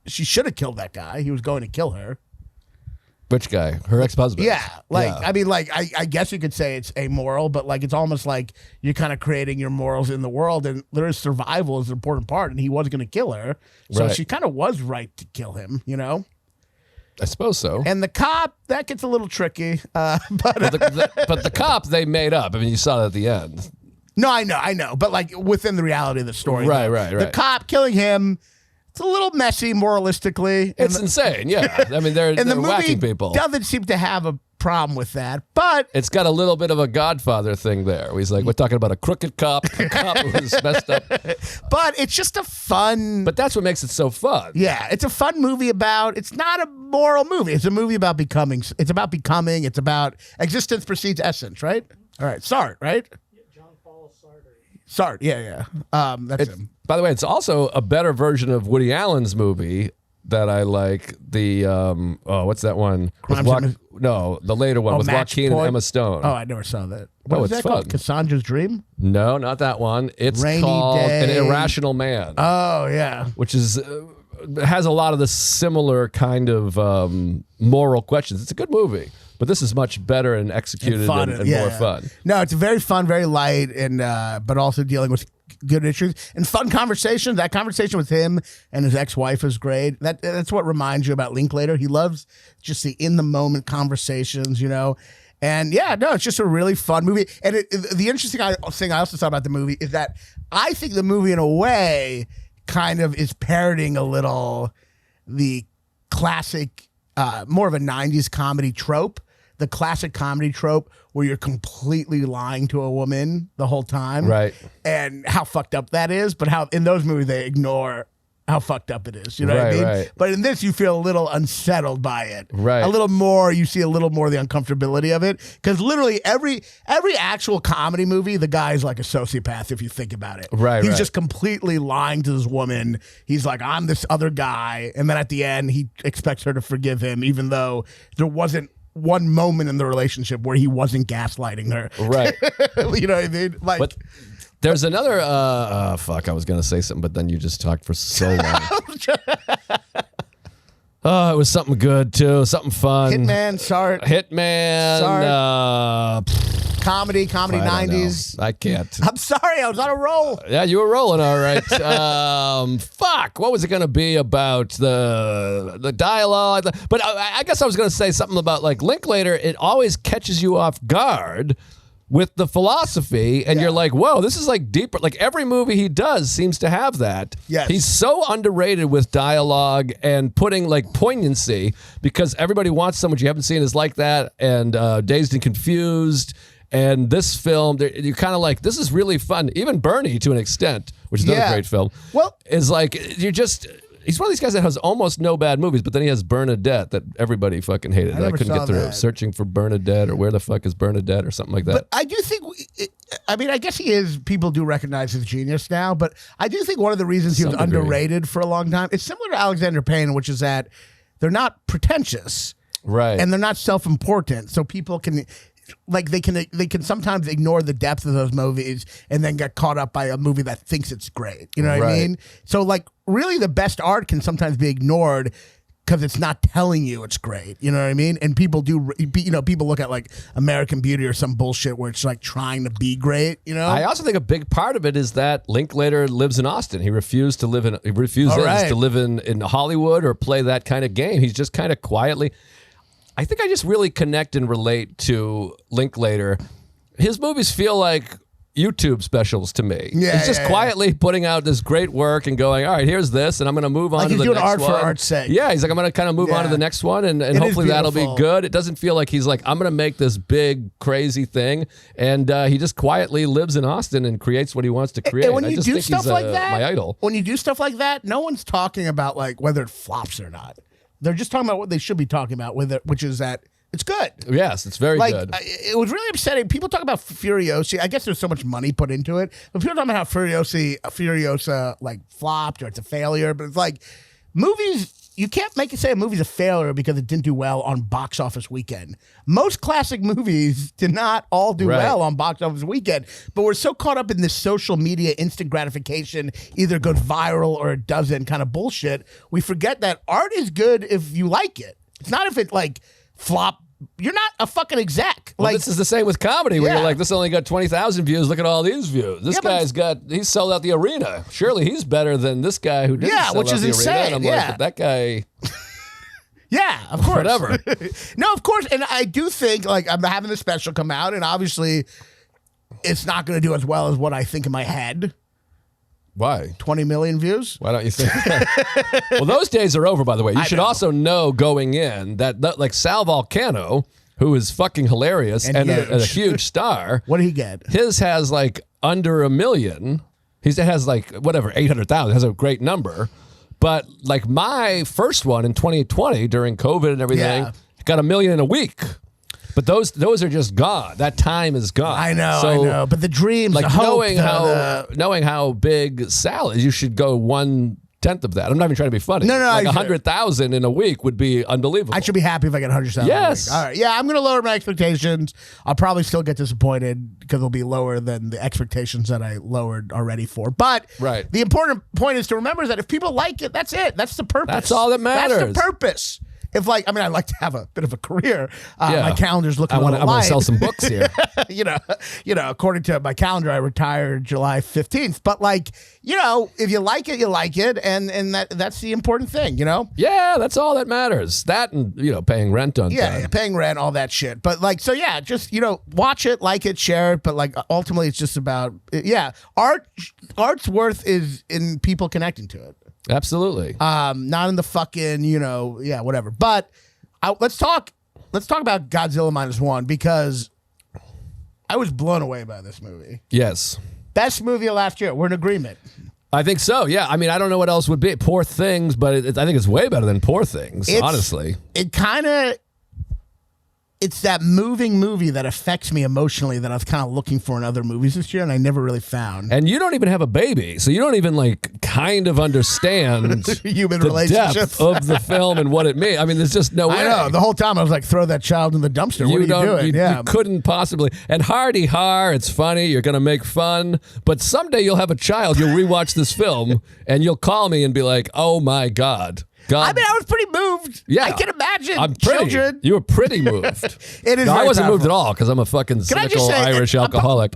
she should have killed that guy. He was going to kill her. Which guy? Her ex-husband. Yeah. Like, Yeah. I mean, like, I guess you could say it's amoral, but like, it's almost like you're kind of creating your morals in the world, and there is survival is an important part, and he was going to kill her. So Right. she kind of was right to kill him, you know? I suppose so. And the cop, that gets a little tricky. But But the cop, they made up. I mean, you saw that at the end. no, I know. But like within the reality of the story. Right, though, right, The right. cop killing him, it's a little messy moralistically. It's insane, yeah. I mean, they're And the movie whacking people. doesn't seem to have a problem with that. But It's got a little bit of a Godfather thing there. Where he's like, we're talking about a crooked cop, a cop who's messed up. but it's just a fun. But that's what makes it so fun. Yeah, it's a fun movie about. It's not a moral movie. It's a movie about becoming. It's about becoming. It's about existence precedes essence, right? All right, Sartre, right? Sartre, yeah. That's him. By the way, it's also a better version of Woody Allen's movie that I like. The what's that one? With Crimes and the later one with Match Joaquin and Point? Emma Stone. Oh, I never saw that. What Oh, is it's that called? fun. Cassandra's Dream? No, not that one. It's Rainy called An Day. Irrational Man, Oh, yeah. which is has a lot of the similar kind of moral questions. It's a good movie, but this is much better and executed Fun, and yeah. more fun. No, it's very fun, very light, and but also dealing with good issues and fun conversations. That conversation with him and his ex-wife is great. That's what reminds you about Linklater. He loves just the in-the-moment conversations, you know. And yeah, no, it's just a really fun movie. And the interesting thing I also saw about the movie is that I think the movie, in a way, kind of is parroting a little the classic, more of a 90s comedy trope. The classic comedy trope where you're completely lying to a woman the whole time. Right. And how fucked up that is, but how in those movies they ignore how fucked up it is. You know what I Right, mean? right. But in this, you feel a little unsettled by it. Right. A little more, you see a little more of the uncomfortability of it. Because literally every actual comedy movie, the guy's like a sociopath if you think about it. Right, He's right. just completely lying to this woman. He's like, I'm this other guy. And then at the end, he expects her to forgive him, even though there wasn't one moment in the relationship where he wasn't gaslighting her. Right. You know what I mean? Like, But there's another. Fuck! I was gonna say something, but then you just talked for so long. Oh, it was something good too, something fun. Hitman, Sartre, Hitman. comedy, I don't 90s. know. I can't. I'm sorry, I was on a roll. Yeah, you were rolling all right. Fuck, what was it going to be about the dialogue? But I guess I was going to say something about like Linklater. It always catches you off guard with the philosophy, and you're like, whoa, this is like deeper. Like every movie he does seems to have that. Yes. He's so underrated with dialogue and putting like poignancy, because everybody wants someone you haven't seen is like that, and Dazed and Confused. And this film, you're kind of like, this is really fun. Even Bernie, to an extent, which is another great film, is like, he's one of these guys that has almost no bad movies, but then he has Bernadette that everybody fucking hated. I couldn't get through. That. Searching for Bernadette, or Where the Fuck is Bernadette, or something like that. But I do think, I guess he is, people do recognize his genius now, but I do think one of the reasons he was underrated for a long time, it's similar to Alexander Payne, which is that they're not pretentious. Right. And they're not self-important. So people can... Like they can sometimes ignore the depth of those movies and then get caught up by a movie that thinks it's great. You know what I mean? So like really the best art can sometimes be ignored because it's not telling you it's great. You know what I mean? And people do, people look at like American Beauty or some bullshit where it's like trying to be great. You know? I also think a big part of it is that Linklater lives in Austin. He refuses to live in Hollywood or play that kind of game. He's just kind of quietly. I think I just really connect and relate to Linklater. His movies feel like YouTube specials to me. He's just quietly putting out this great work and going, all right, here's this, and I'm going to move on to the next one. He's doing art for art's sake. Yeah, he's like, I'm going to kind of move on to the next one, and hopefully that'll be good. It doesn't feel like he's like, I'm going to make this big, crazy thing, and he just quietly lives in Austin and creates what he wants to create. And when you do stuff like that, my idol. When you do stuff like that, no one's talking about like whether it flops or not. They're just talking about what they should be talking about with it, which is that it's good. Yes, it's very good. It was really upsetting. People talk about Furiosa. I guess there's so much money put into it. But people talk about how Furiosa like flopped or it's a failure. But it's like movies, you can't say a movie's a failure because it didn't do well on box office weekend. Most classic movies did not all do well on box office weekend. But we're so caught up in this social media instant gratification, either goes viral or it doesn't kind of bullshit. We forget that art is good if you like it. It's not if it like flop. You're not a fucking exec. Well, this is the same with comedy where you're like, this only got 20,000 views. Look at all these views. This guy's he's sold out the arena. Surely he's better than this guy who didn't sell out the arena. And I'm like, but that guy... Yeah, of course. Whatever. No, of course. And I do think, like, I'm having the special come out, and obviously it's not going to do as well as what I think in my head. Why? 20 million views? Why don't you think that? Well, those days are over, by the way. You should also know going in that like Sal Volcano, who is fucking hilarious and a huge star. What did he get? His has like under 1 million. He has like, whatever, 800,000. Has a great number. But like my first one in 2020 during COVID and everything got 1 million in a week. But those are just gone. That time is gone. I know. But the dreams, like the hope, knowing how big Sal is, you should go 1/10 of that. I'm not even trying to be funny. No, like 100,000 in a week would be unbelievable. I should be happy if I get 100,000. Yes. All right. Yeah, I'm going to lower my expectations. I'll probably still get disappointed because it'll be lower than the expectations that I lowered already for. But the important point is to remember that if people like it, that's it. That's the purpose. That's all that matters. That's the purpose. If I'd like to have a bit of a career. My calendar's looking. I want to sell some books here. According to my calendar, I retired July 15th. But if you like it, you like it, and that's the important thing. Yeah, that's all that matters. That and paying rent on time. Yeah, paying rent, all that shit. But just watch it, like it, share it. But ultimately, it's just about art's worth is in people connecting to it. Absolutely. Not in the fucking, whatever. But let's talk about Godzilla Minus One because I was blown away by this movie. Yes. Best movie of last year. We're in agreement. I think so. Yeah. I mean, I don't know what else would be. Poor Things, but I think it's way better than Poor Things, honestly. It's that moving movie that affects me emotionally that I was kind of looking for in other movies this year, and I never really found. And you don't even have a baby, so you don't even kind of understand human the relationships depth of the film and what it means. I mean, there's just no way. I know. The whole time I was like, throw that child in the dumpster. What are you doing? You couldn't possibly. And hardy har, it's funny. You're going to make fun. But someday you'll have a child. You'll rewatch this film, and you'll call me and be like, oh, my God. I mean, I was pretty moved. Yeah. I can imagine children. You were pretty moved. It is. No, I wasn't moved at all because I'm a fucking cynical Irish alcoholic.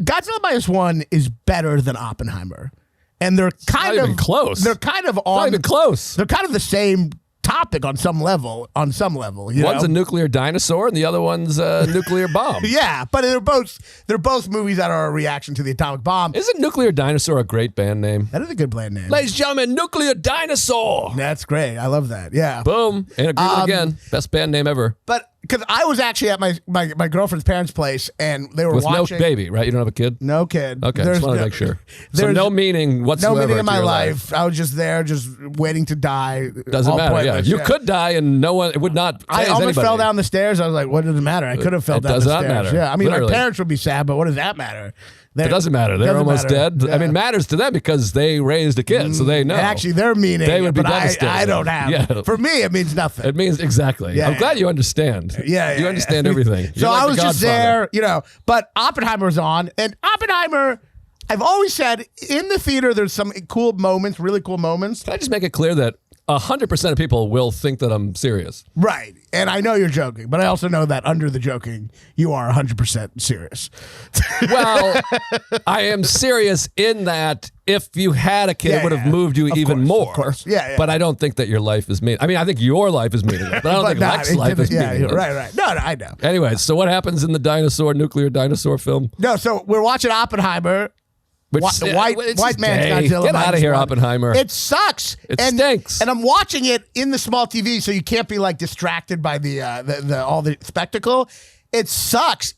Godzilla Minus One is better than Oppenheimer. And they're kind of close. They're kind of not even close. They're kind of the same topic on some level. You One's know? a nuclear dinosaur and the other one's a nuclear bomb. Yeah, but they're both movies that are a reaction to the atomic bomb. Isn't Nuclear Dinosaur a great band name? That is a good band name. Ladies and gentlemen, Nuclear Dinosaur. That's great. I love that. Yeah. Boom. And agree with it again. Best band name ever. But because I was actually at my girlfriend's parents' place and they were With watching. no baby, right? You don't have a kid? No kid. Okay, just wanted to make sure. So there's no meaning whatsoever. No meaning in to my your life. I was just there, just waiting to die. Doesn't All matter. Yeah, pointless, you could die, and no one. It would not. I phase almost anybody. fell down the stairs. I was like, "What does it matter? I could have fell It down does the not stairs." matter. Yeah, I mean, Literally. my parents would be sad, but what does that matter? It doesn't matter. They're almost dead. Yeah. I mean, it matters to them because they raised a kid, so they know. And actually, they're meaning. They would be but devastated. I don't have. Yeah. For me, it means nothing. It means exactly. Yeah, I'm glad you understand. Yeah, you understand everything. So You're like I the was just Godfather. there, But Oppenheimer was on, and Oppenheimer. I've always said in the theater, there's some cool moments, really cool moments. Can I just make it clear that 100% of people will think that I'm serious? Right. And I know you're joking, but I also know that under the joking, you are 100% serious. Well, I am serious in that if you had a kid, it would have moved you even more. Of course. Yeah. But I don't think that your life is meaningless. I mean, I think your life is meaningless, but I don't think Lex's life is meaningless. Right. No, I know. Anyway, so what happens in the nuclear dinosaur film? No, so we're watching Oppenheimer. Which, White man's Godzilla. Get out of here, Minus One. Oppenheimer. It sucks. It stinks. And I'm watching it in the small TV, so you can't be like distracted by the all the spectacle. It sucks.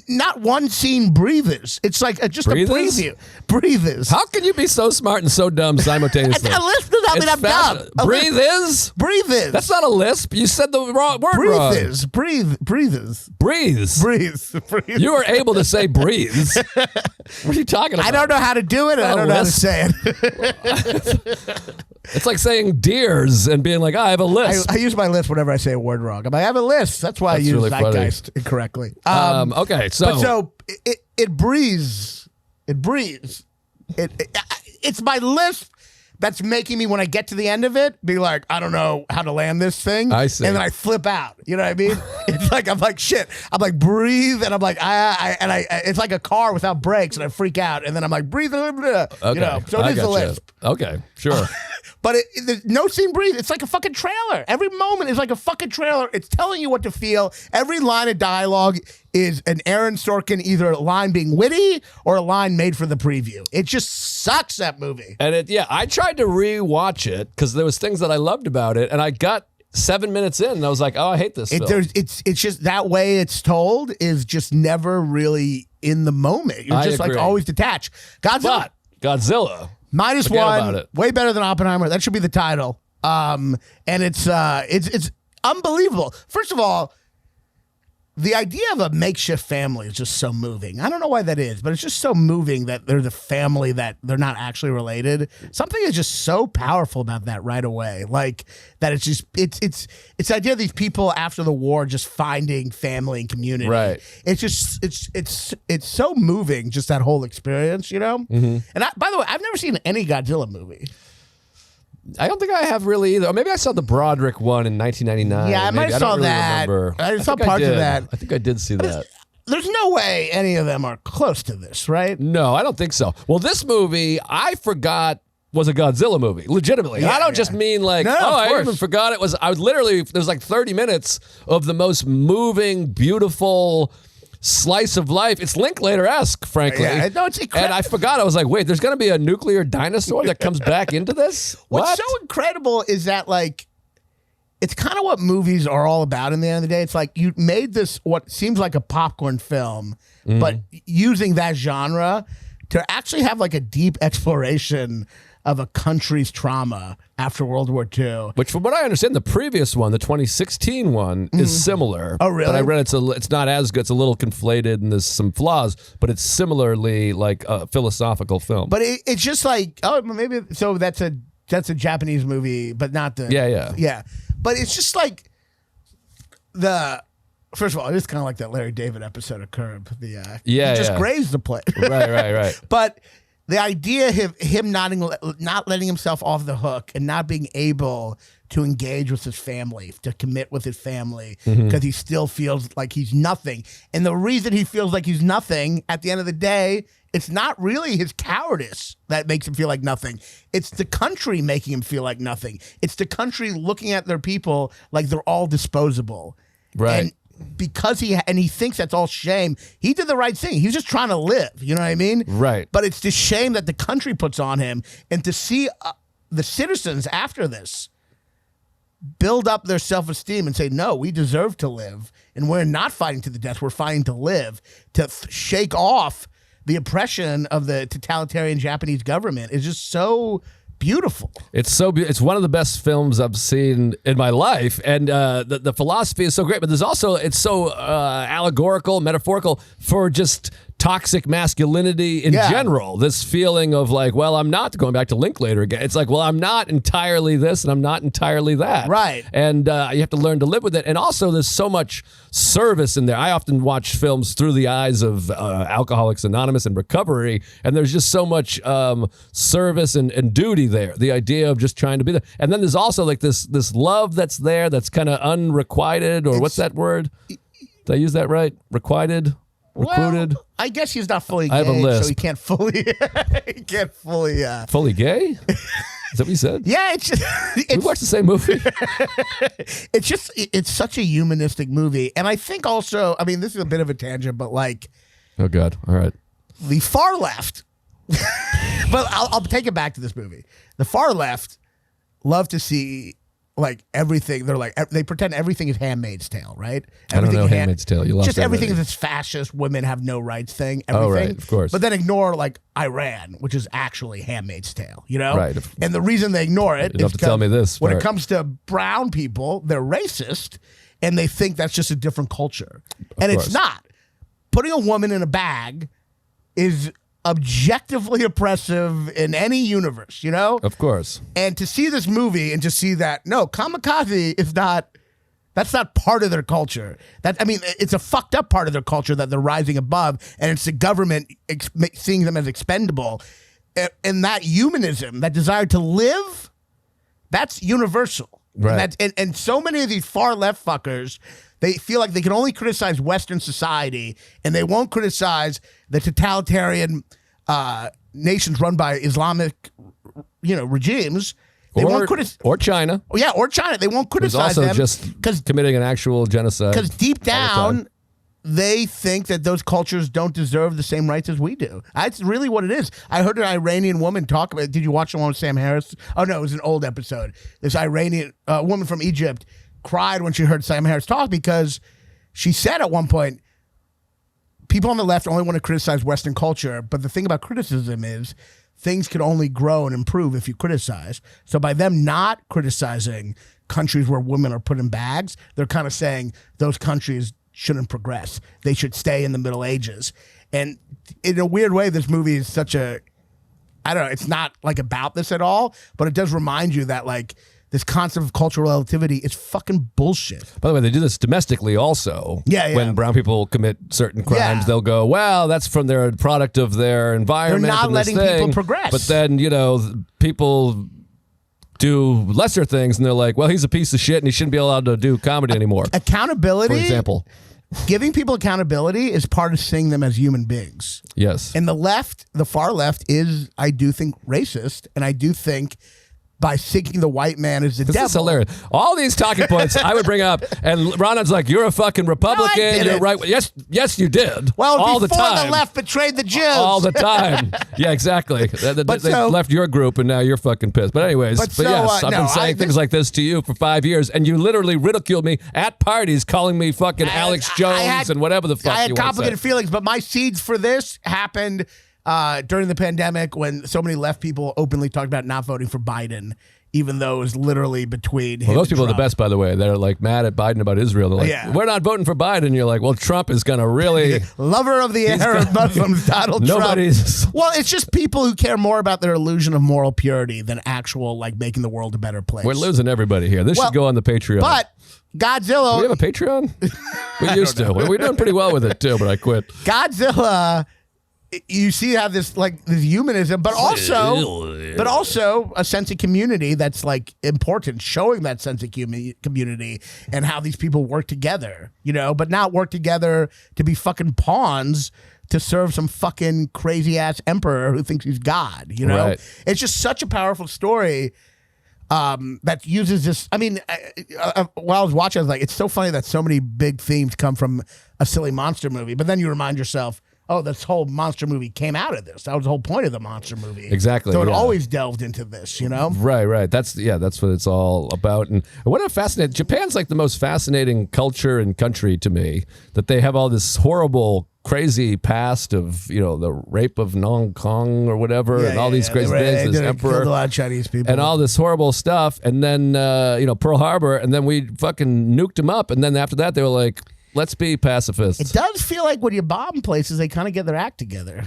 Not one scene breathes. It's like just Breathes? a preview. Breathes. How can you be so smart and so dumb simultaneously? A lisp does not mean I'm dumb. Breathe is? Breathes. That's not a lisp. You said the wrong word wrong. Breathes. Breathes. Breathes. Breathes. You were able to say breathes. What are you talking about? I don't know how to do it, and I don't know how to say it. It's like saying deers and being like, I have a lisp. I use my lisp whenever I say a word wrong. I'm like, I have a lisp. That's why I use really zeitgeist incorrectly. Okay, so it breathes. It breathes. It's my lisp that's making me, when I get to the end of it, be like, I don't know how to land this thing. I see. And then I flip out. You know what I mean? It's like, I'm like, shit. I'm like, breathe. And I'm like, it's like a car without brakes, and I freak out. And then I'm like, breathe. Blah, blah, blah. okay. So it is a lisp. Okay, sure. But there's no scene breathe. It's like a fucking trailer. Every moment is like a fucking trailer. It's telling you what to feel. Every line of dialogue is an Aaron Sorkin, either a line being witty or a line made for the preview. It just sucks, that movie. And I tried to rewatch it because there was things that I loved about it, and I got 7 minutes in, and I was like, oh, I hate this film. It's just that way it's told is just never really in the moment. You're just like always detached. Godzilla. Minus Forget One, about it. way better than Oppenheimer. That should be the title. And it's unbelievable. First of all, the idea of a makeshift family is just so moving. I don't know why that is, but it's just so moving that there's a family that they're not actually related. Something is just so powerful about that right away. Like that it's just it's the idea of these people after the war just finding family and community. Right. It's just it's so moving, just that whole experience, And by the way, I've never seen any Godzilla movie. I don't think I have really either. Or maybe I saw the Broderick one in 1999. Yeah, I might have saw that. I saw parts of that. I think I did see that. There's no way any of them are close to this, right? No, I don't think so. Well, this movie, I forgot was a Godzilla movie, legitimately. Yeah, I don't just mean like, I even forgot it was. I was literally, there's like 30 minutes of the most moving, beautiful slice of life. It's Linklater-esque, frankly. Yeah, no, it's incredible. And I forgot. I was like, wait, there's going to be a nuclear dinosaur that comes back into this? What's so incredible is that, like, it's kind of what movies are all about in the end of the day. It's like you made this, what seems like a popcorn film, but using that genre to actually have like a deep exploration of a country's trauma after World War II. Which, from what I understand, the previous one, the 2016 one, is similar. Oh, really? But I read it's not as good. It's a little conflated and there's some flaws, but it's similarly like a philosophical film. But it's just like, maybe, so that's a Japanese movie, but not the... Yeah. But it's just like first of all, it is kind of like that Larry David episode of Curb. He just grazed the plate. Right. But the idea of him not letting himself off the hook and not being able to engage with his family, to commit with his family, because he still feels like he's nothing. And the reason he feels like he's nothing at the end of the day it's not really his cowardice that makes him feel like nothing. It's the country making him feel like nothing. It's the country looking at their people like they're all disposable. Right. And because he thinks that's all shame, he did the right thing. He's just trying to live. You know what I mean? Right. But it's the shame that the country puts on him, and to see the citizens after this build up their self-esteem and say, no, we deserve to live, and we're not fighting to the death, we're fighting to live, to shake off the oppression of the totalitarian Japanese government is just so beautiful. It's it's one of the best films I've seen in my life, and the philosophy is so great, but there's also, it's so allegorical, metaphorical for just toxic masculinity in general. This feeling of like, well, I'm not, going back to Linklater again, it's like, well, I'm not entirely this and I'm not entirely that. Right. And you have to learn to live with it. And also there's so much service in there. I often watch films through the eyes of Alcoholics Anonymous and recovery, and there's just so much service and duty there. The idea of just trying to be there. And then there's also like this love that's there that's kind of unrequited, or what's that word? Did I use that right? Requited? Recruited? Well, I guess he's not fully gay, I have a list. so he can't fully Fully gay? Is that what you said? Yeah, it's just, we watched the same movie. it's such a humanistic movie. And I think also, I mean, this is a bit of a tangent, but like, Oh God. All right. the far left, but I'll take it back to this movie. The far left love to see like everything. They're like, they pretend everything is Handmaid's Tale, right? I don't know Handmaid's Tale. You lost just that everything already. is this fascist, women have no rights thing. Everything. Oh, right, of course. But then ignore like Iran, which is actually Handmaid's Tale, you know? Right. And the reason they ignore it You don't have to tell me this when it part. comes to brown people, they're racist, and they think that's just a different culture. And course. it's not. Putting a woman in a bag is objectively oppressive in any universe, you know? Of course. And to see this movie and to see that, no, kamikaze is not, that's not part of their culture. It's a fucked up part of their culture that they're rising above, and it's the government seeing them as expendable. And that humanism, that desire to live, that's universal. Right. And so many of these far left fuckers, they feel like they can only criticize Western society, and they won't criticize the totalitarian nations run by Islamic, regimes. They won't criticize, or China. Oh yeah, or China. They won't Who's criticize also them just committing an actual genocide. because deep all the time. down, they think that those cultures don't deserve the same rights as we do. That's really what it is. I heard an Iranian woman talk about it. Did you watch the one with Sam Harris? Oh, no, it was an old episode. This Iranian woman from Egypt cried when she heard Sam Harris talk because she said at one point, people on the left only want to criticize Western culture, but the thing about criticism is things can only grow and improve if you criticize. So by them not criticizing countries where women are put in bags, they're kind of saying those countries shouldn't progress. They should stay in the Middle Ages. And in a weird way, this movie is such a, I don't know, it's not like about this at all, but it does remind you that like this concept of cultural relativity is fucking bullshit. By the way, they do this domestically also. Yeah. When brown people commit certain crimes, they'll go, well, that's from their product of their environment. They're not and this letting thing. people progress. But then, people do lesser things, and they're like, well, he's a piece of shit, and he shouldn't be allowed to do comedy anymore. Accountability, for example. Giving people accountability is part of seeing them as human beings. Yes. And the far left is, I do think, racist, and I do think by seeking the white man as the devil. This is hilarious. All these talking points I would bring up, and Raanan's like, you're a fucking Republican. didn't. You're right. Yes, you did. Well, all the before time. the left betrayed the Jews. All the time. Yeah, exactly. They left your group, and now you're fucking pissed. But anyways, yes, I've been saying things like this to you for 5 years, and you literally ridiculed me at parties, calling me fucking Alex Jones and whatever the fuck I you had want to complicated say. feelings, but my seeds for this happened during the pandemic when so many left people openly talked about not voting for Biden, even though it was literally between him Well, those and people are the Trump. best, by the way. They're like mad at Biden about Israel. They're like, we're not voting for Biden. You're like, well, Trump is going to really... Lover of the Arab Muslims, Donald Nobody's... Trump. Well, it's just people who care more about their illusion of moral purity than actual, like, making the world a better place. We're losing everybody here. This should go on the Patreon. But Godzilla... Do we have a Patreon? We used to. We're doing pretty well with it, too, but I quit. Godzilla... You see how this humanism, but also a sense of community that's like important, showing that sense of community and how these people work together, but not work together to be fucking pawns to serve some fucking crazy ass emperor who thinks he's God. You know, Right. it's just such a powerful story. That uses this. I mean, while I was watching, I was like, it's so funny that so many big themes come from a silly monster movie. But then you remind yourself, oh, this whole monster movie came out of this. That was the whole point of the monster movie. Exactly. So it yeah. always delved into this, you know? Right. That's what it's all about. And what a fascinating, Japan's like the most fascinating culture and country to me, that they have all this horrible, crazy past of, the rape of Nong Kong or whatever, and all these crazy things, this emperor, killed a lot of Chinese people, and all this horrible stuff. And then, Pearl Harbor, and then we fucking nuked them up. And then after that, they were like, let's be pacifists. It does feel like when you bomb places, they kind of get their act together.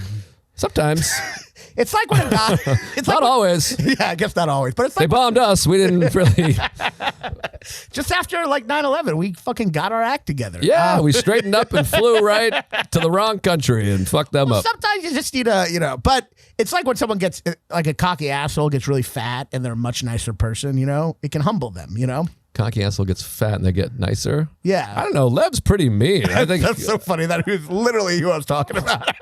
Sometimes. It's like when a guy... It's Not like always. Yeah, I guess not always. But it's like... They bombed us. We didn't really... Just after like 9/11, we fucking got our act together. Yeah, we straightened up and flew right to the wrong country and fucked them up. Sometimes you just need a, but it's like when someone gets, like a cocky asshole gets really fat and they're a much nicer person, it can humble them, Cocky asshole gets fat and they get nicer. Yeah. I don't know. Lev's pretty mean. I think That's so funny. That was literally who I was talking about.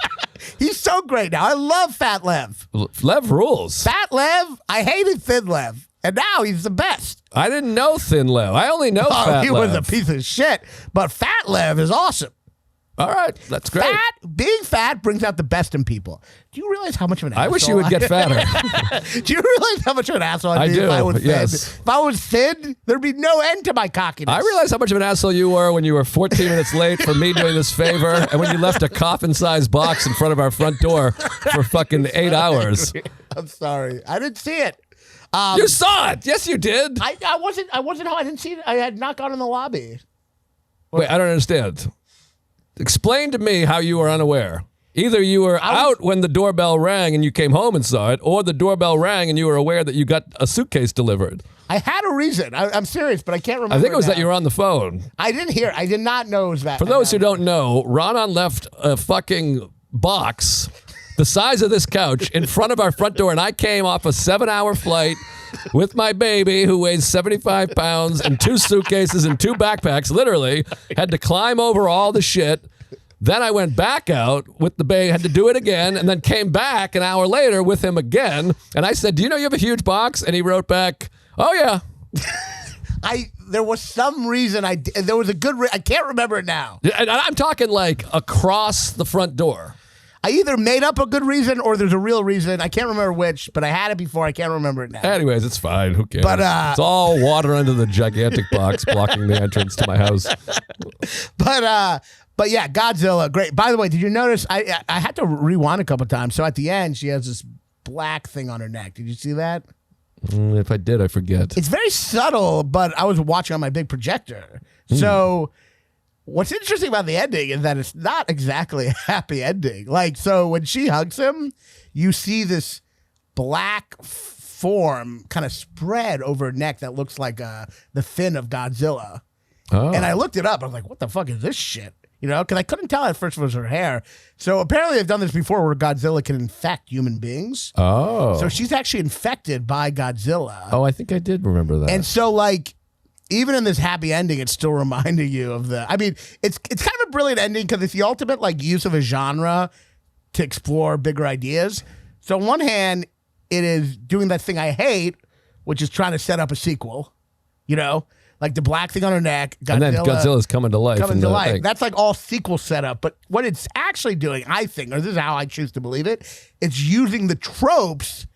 He's so great now. I love Fat Lev. Lev rules. Fat Lev, I hated Thin Lev. And now he's the best. I didn't know Thin Lev. I only know Fat He Lev. was a piece of shit. But Fat Lev is awesome. All right. That's great. Being fat brings out the best in people. Do you realize how much of an asshole I wish you would get fatter. Do you realize how much of an asshole I'd be do, if I was yes. thin? If I was thin, there'd be no end to my cockiness. I realize how much of an asshole you were when you were 14 minutes late for me doing this favor, and when you left a coffin-sized box in front of our front door for fucking 8 hours. I'm sorry. I didn't see it. You saw it. Yes, you did. I wasn't home. I didn't see it. I had not gone in the lobby. Wait, I don't understand. Explain to me how you were unaware. Either you were out when the doorbell rang and you came home and saw it, or the doorbell rang and you were aware that you got a suitcase delivered. I had a reason. I'm serious, but I can't remember. I think it was now. that you were on the phone. I didn't hear. I did not know it was that. For those who don't know, Raanan left a fucking box the size of this couch in front of our front door, and I came off a 7-hour flight with my baby who weighs 75 pounds and 2 suitcases and 2 backpacks, literally, had to climb over all the shit. Then I went back out with the baby, had to do it again, and then came back an hour later with him again. And I said, do you know you have a huge box? And he wrote back, oh, yeah. There was some reason there was a good I can't remember it now. And I'm talking like across the front door. I either made up a good reason or there's a real reason. I can't remember which, but I had it before. I can't remember it now. Anyways, it's fine. Who cares? But, it's all water under the gigantic box blocking the entrance to my house. But yeah, Godzilla, great. By the way, did you notice? I had to rewind a couple times. So at the end, she has this black thing on her neck. Did you see that? If I did, I forget. It's very subtle, but I was watching on my big projector. So what's interesting about the ending is that it's not exactly a happy ending. Like, so when she hugs him, you see this black form kind of spread over her neck that looks like the fin of Godzilla. Oh. And I looked it up. I was like, what the fuck is this shit? Because I couldn't tell at first if it was her hair. So apparently they've done this before where Godzilla can infect human beings. Oh. So she's actually infected by Godzilla. Oh, I think I did remember that. And so, like, even in this happy ending, it's still reminding you of it's kind of a brilliant ending because it's the ultimate, like, use of a genre to explore bigger ideas. So on one hand, it is doing that thing I hate, which is trying to set up a sequel, like the black thing on her neck. Godzilla, and then Godzilla's coming to life. Thing. That's like all sequel setup. But what it's actually doing, I think, or this is how I choose to believe it, it's using the tropes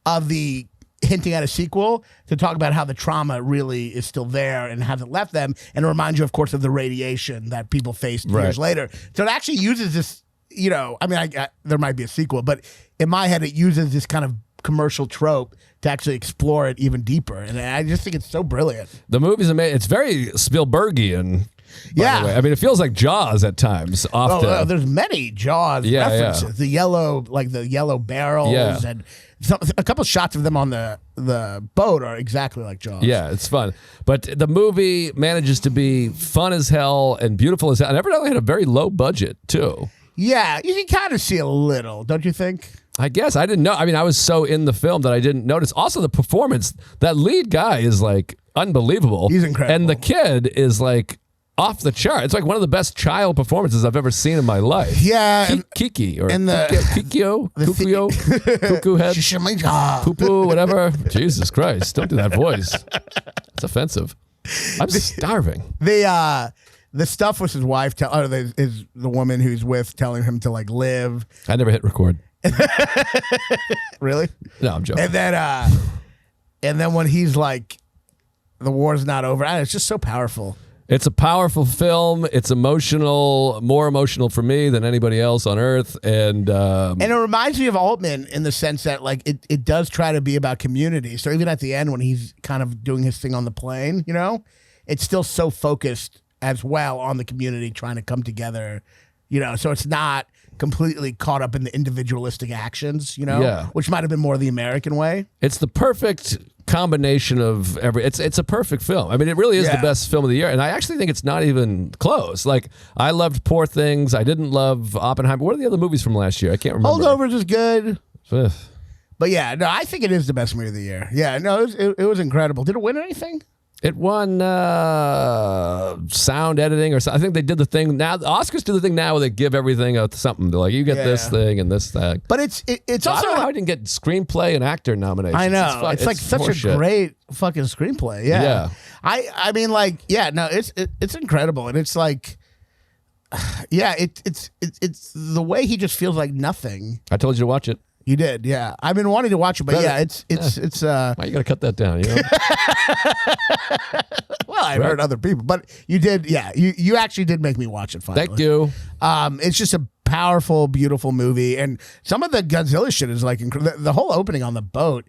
of the hinting at a sequel to talk about how the trauma really is still there and hasn't left them, and remind you, of course, of the radiation that people faced years later. So it actually uses this, there might be a sequel, but in my head, it uses this kind of commercial trope to actually explore it even deeper. And I just think it's so brilliant. The movie's amazing. It's very Spielbergian. Yeah. By the way. I mean, it feels like Jaws at times. Often. There's many Jaws references. Yeah. The yellow barrels and a couple shots of them on the boat are exactly like Jaws. Yeah, it's fun. But the movie manages to be fun as hell and beautiful as hell. And evidently had a very low budget, too. Yeah, you can kind of see a little, don't you think? I guess. I didn't know. I mean, I was so in the film that I didn't notice. Also, the performance, that lead guy is like unbelievable. He's incredible. And the kid is like off the chart. It's like one of the best child performances I've ever seen in my life. Yeah. Kiki or and the Kikyo, Cuckoo head, poo-poo, whatever. Jesus Christ, don't do that voice. It's offensive. I'm starving. The stuff with his wife, is the woman who's with telling him to like live. I never hit record. Really? No, I'm joking. And then when he's like, the war's not over. It's just so powerful. It's a powerful film. It's emotional, more emotional for me than anybody else on earth. And it reminds me of Altman in the sense that like it does try to be about community. So even at the end when he's kind of doing his thing on the plane, you know, it's still so focused as well on the community trying to come together, you know, so it's not completely caught up in the individualistic actions, you know, which might have been more the American way. It's the perfect combination of it's a perfect film. I mean, it really is the best film of the year, and I actually think it's not even close. Like, I loved Poor Things. I didn't love Oppenheimer. What are the other movies from last year? I can't remember. Holdovers is good. But yeah, no, I think it is the best movie of the year. Yeah, no, it was incredible. Did it win anything? It won sound editing or something. I think they did the thing now. The Oscars do the thing now where they give everything something. They're like, you get this thing and this thing. But it's so also I don't know how I didn't get screenplay and actor nominations. I know it's like such a great fucking screenplay. Yeah. I mean, like, yeah, no, it's incredible, and it's like, yeah, it's the way he just feels like nothing. I told you to watch it. You did, yeah. I've been wanting to watch it, but it's why you gotta cut that down, you know? Well, I heard other people, but you did, yeah. You actually did make me watch it finally. Thank you. It's just a powerful, beautiful movie, and some of the Godzilla shit is like the whole opening on the boat.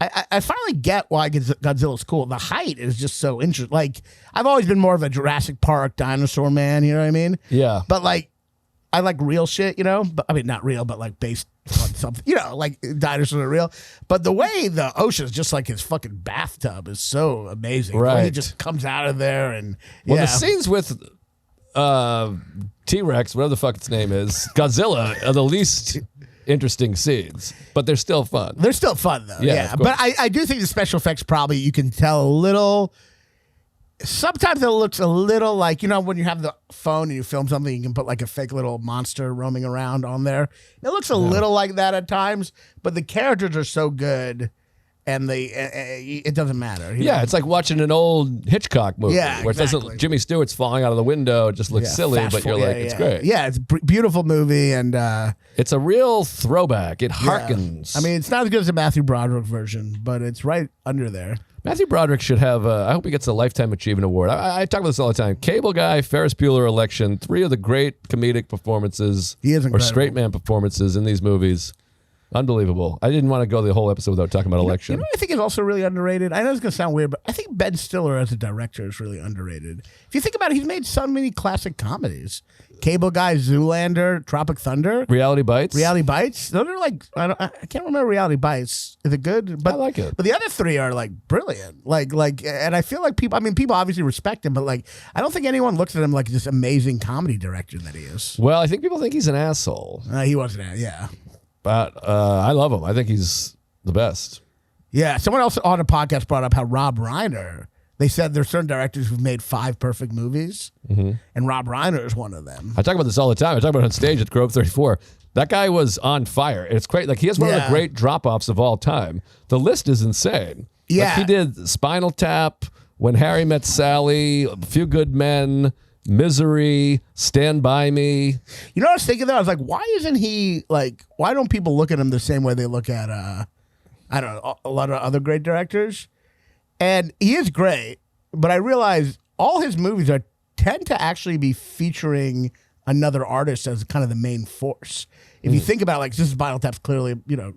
I finally get why Godzilla's cool. The height is just so interesting. Like, I've always been more of a Jurassic Park dinosaur man, you know what I mean? Yeah. But like, I like real shit, you know? But I mean, not real, but like based on something, you know, like dinosaurs are real. But the way the ocean is just like his fucking bathtub is so amazing. Right. He just comes out of there and the scenes with T-Rex, whatever the fuck its name is, Godzilla, are the least interesting scenes, but they're still fun. They're still fun though. Yeah. But I do think the special effects probably, you can tell a little. Sometimes it looks a little like, you know, when you have the phone and you film something, you can put like a fake little monster roaming around on there. It looks a little like that at times, but the characters are so good, and it doesn't matter. Yeah, it's like watching an old Hitchcock movie. Yeah, where it doesn't, Jimmy Stewart's falling out of the window. It just looks silly, but you're like, it's great. Yeah, it's a beautiful movie, and it's a real throwback. It harkens. I mean, it's not as good as the Matthew Broderick version, but it's right under there. Matthew Broderick should have, I hope he gets a Lifetime Achievement Award. I talk about this all the time. Cable Guy, Ferris Bueller, Election, 3 of the great comedic performances or straight man performances in these movies. Unbelievable. I didn't want to go the whole episode without talking about Election. You know what I think is also really underrated? I know it's going to sound weird, but I think Ben Stiller as a director is really underrated. If you think about it, he's made so many classic comedies. Cable Guy, Zoolander, Tropic Thunder. Reality Bites. Those are like, I can't remember Reality Bites. Is it good? But, I like it. But the other 3 are like brilliant. Like, and I feel like people obviously respect him, but like, I don't think anyone looks at him like this amazing comedy director that he is. Well, I think people think he's an asshole. He wasn't, yeah. But I love him. I think he's the best. Yeah. Someone else on a podcast brought up how Rob Reiner, they said there's certain directors who've made 5 perfect movies, and Rob Reiner is one of them. I talk about this all the time. I talk about it on stage at Grove 34. That guy was on fire. It's great. Like, he has one of the great drop-offs of all time. The list is insane. Yeah. Like, he did Spinal Tap, When Harry Met Sally, A Few Good Men, Misery, Stand By Me. You know what I was thinking though? I was like, why isn't he like, why don't people look at him the same way they look at I don't know, a lot of other great directors? And he is great, but I realize all his movies tend to actually be featuring another artist as kind of the main force. If you think about it, like, this is Spinal Tap's clearly, you know,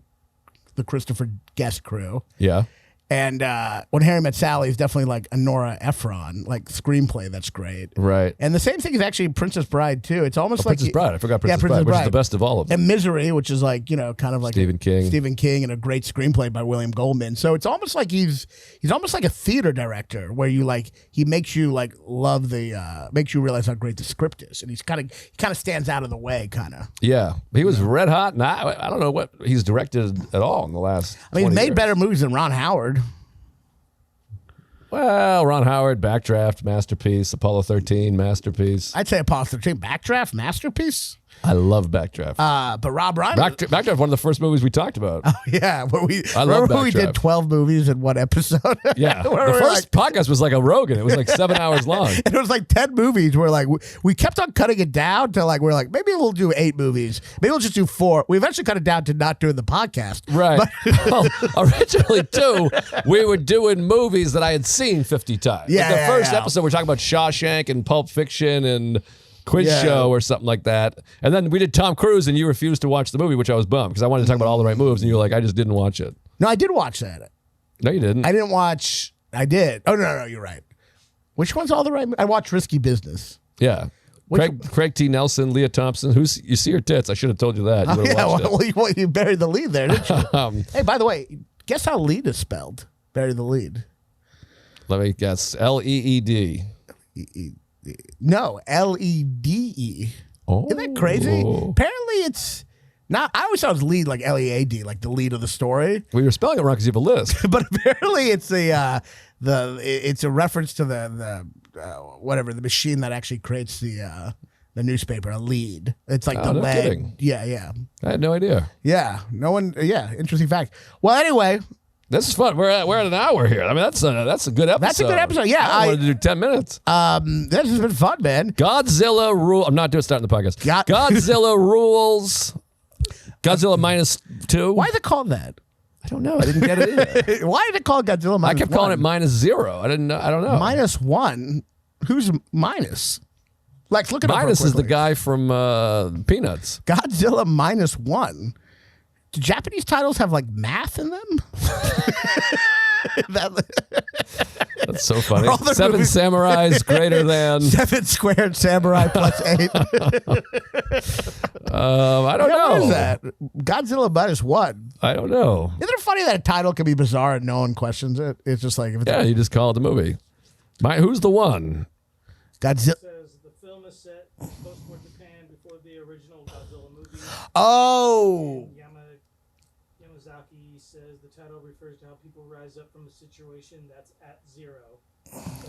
the Christopher Guest crew. Yeah. And When Harry Met Sally is definitely like a Nora Ephron, like, screenplay that's great. Right. And the same thing is actually Princess Bride, too. It's almost like... Princess Bride. I forgot Princess Bride, which is the best of all of them. And Misery, which is like, you know, kind of like... Stephen King and a great screenplay by William Goldman. So it's almost like he's almost like a theater director where you like... He makes you like love the... makes you realize how great the script is. And he kind of stands out of the way, kind of. Yeah. He was red hot. And I don't know what he's directed at all in the last... I mean, he's made years. better movies than Ron Howard. Well, Ron Howard, Backdraft, masterpiece. Apollo 13, masterpiece. I'd say Apollo 13, Backdraft, masterpiece. I love Backdraft. But Rob Reiner. Backdraft, one of the first movies we talked about. Oh, yeah. I love Remember when we did Backdraft. 12 movies in one episode? Yeah. The first podcast was like a Rogan. It was like 7 hours long. And it was like 10 movies where like we kept on cutting it down to like, we're like, maybe we'll do 8 movies. Maybe we'll just do 4. We eventually cut it down to not doing the podcast. Right. Well, originally, too, we were doing movies that I had seen 50 times. Yeah, Like the first episode, we're talking about Shawshank and Pulp Fiction and Quiz Show or something like that. And then we did Tom Cruise, and you refused to watch the movie, which I was bummed because I wanted to talk about all the right moves, and you were like, I just didn't watch it. No, I did watch that. No, you didn't. I didn't watch. I did. Oh, no, you're right. Which one's all the right? I watched Risky Business. Yeah. Craig T. Nelson, Leah Thompson. You see her tits. I should have told you that. You well, you buried the lead there, didn't you? Hey, by the way, guess how lead is spelled? Bury the lead. Let me guess. L-E-E-D. No, L-E-D-E. Oh. Isn't that crazy? Apparently it's not. I always thought it was lead like L-E-A-D, like the lead of the story. Well, you're spelling it wrong because you have a list. But apparently it's it's a reference to the machine that actually creates the newspaper, a lead. It's like the no lead. kidding. Yeah. I had no idea. Yeah. No one. Yeah. Interesting fact. Well, anyway. This is fun. We're at an hour here. I mean, that's a good episode. That's a good episode. Yeah, I wanted to do 10 minutes. This has been fun, man. Godzilla rule. I'm not starting the podcast. Godzilla rules. Godzilla -2. Why is it called that? I don't know. I didn't get it either. Why did it call Godzilla Minus One? I kept calling it -0. I didn't know. I don't know. -1. Who's minus? Lex, look at Minus is the guy from Peanuts. Godzilla -1. Do Japanese titles have like math in them? That's so funny. 7 samurais greater than 7 squared samurai plus 8. I don't know. What is that? Godzilla -1. I don't know. Isn't it funny that a title can be bizarre and no one questions it? It's just like if it's you just call it the movie. Who's the one? Godzilla. Says the film is set post-war Japan before the original Godzilla movie. Oh. Yamazaki says the title refers to how people rise up from a situation that's at 0.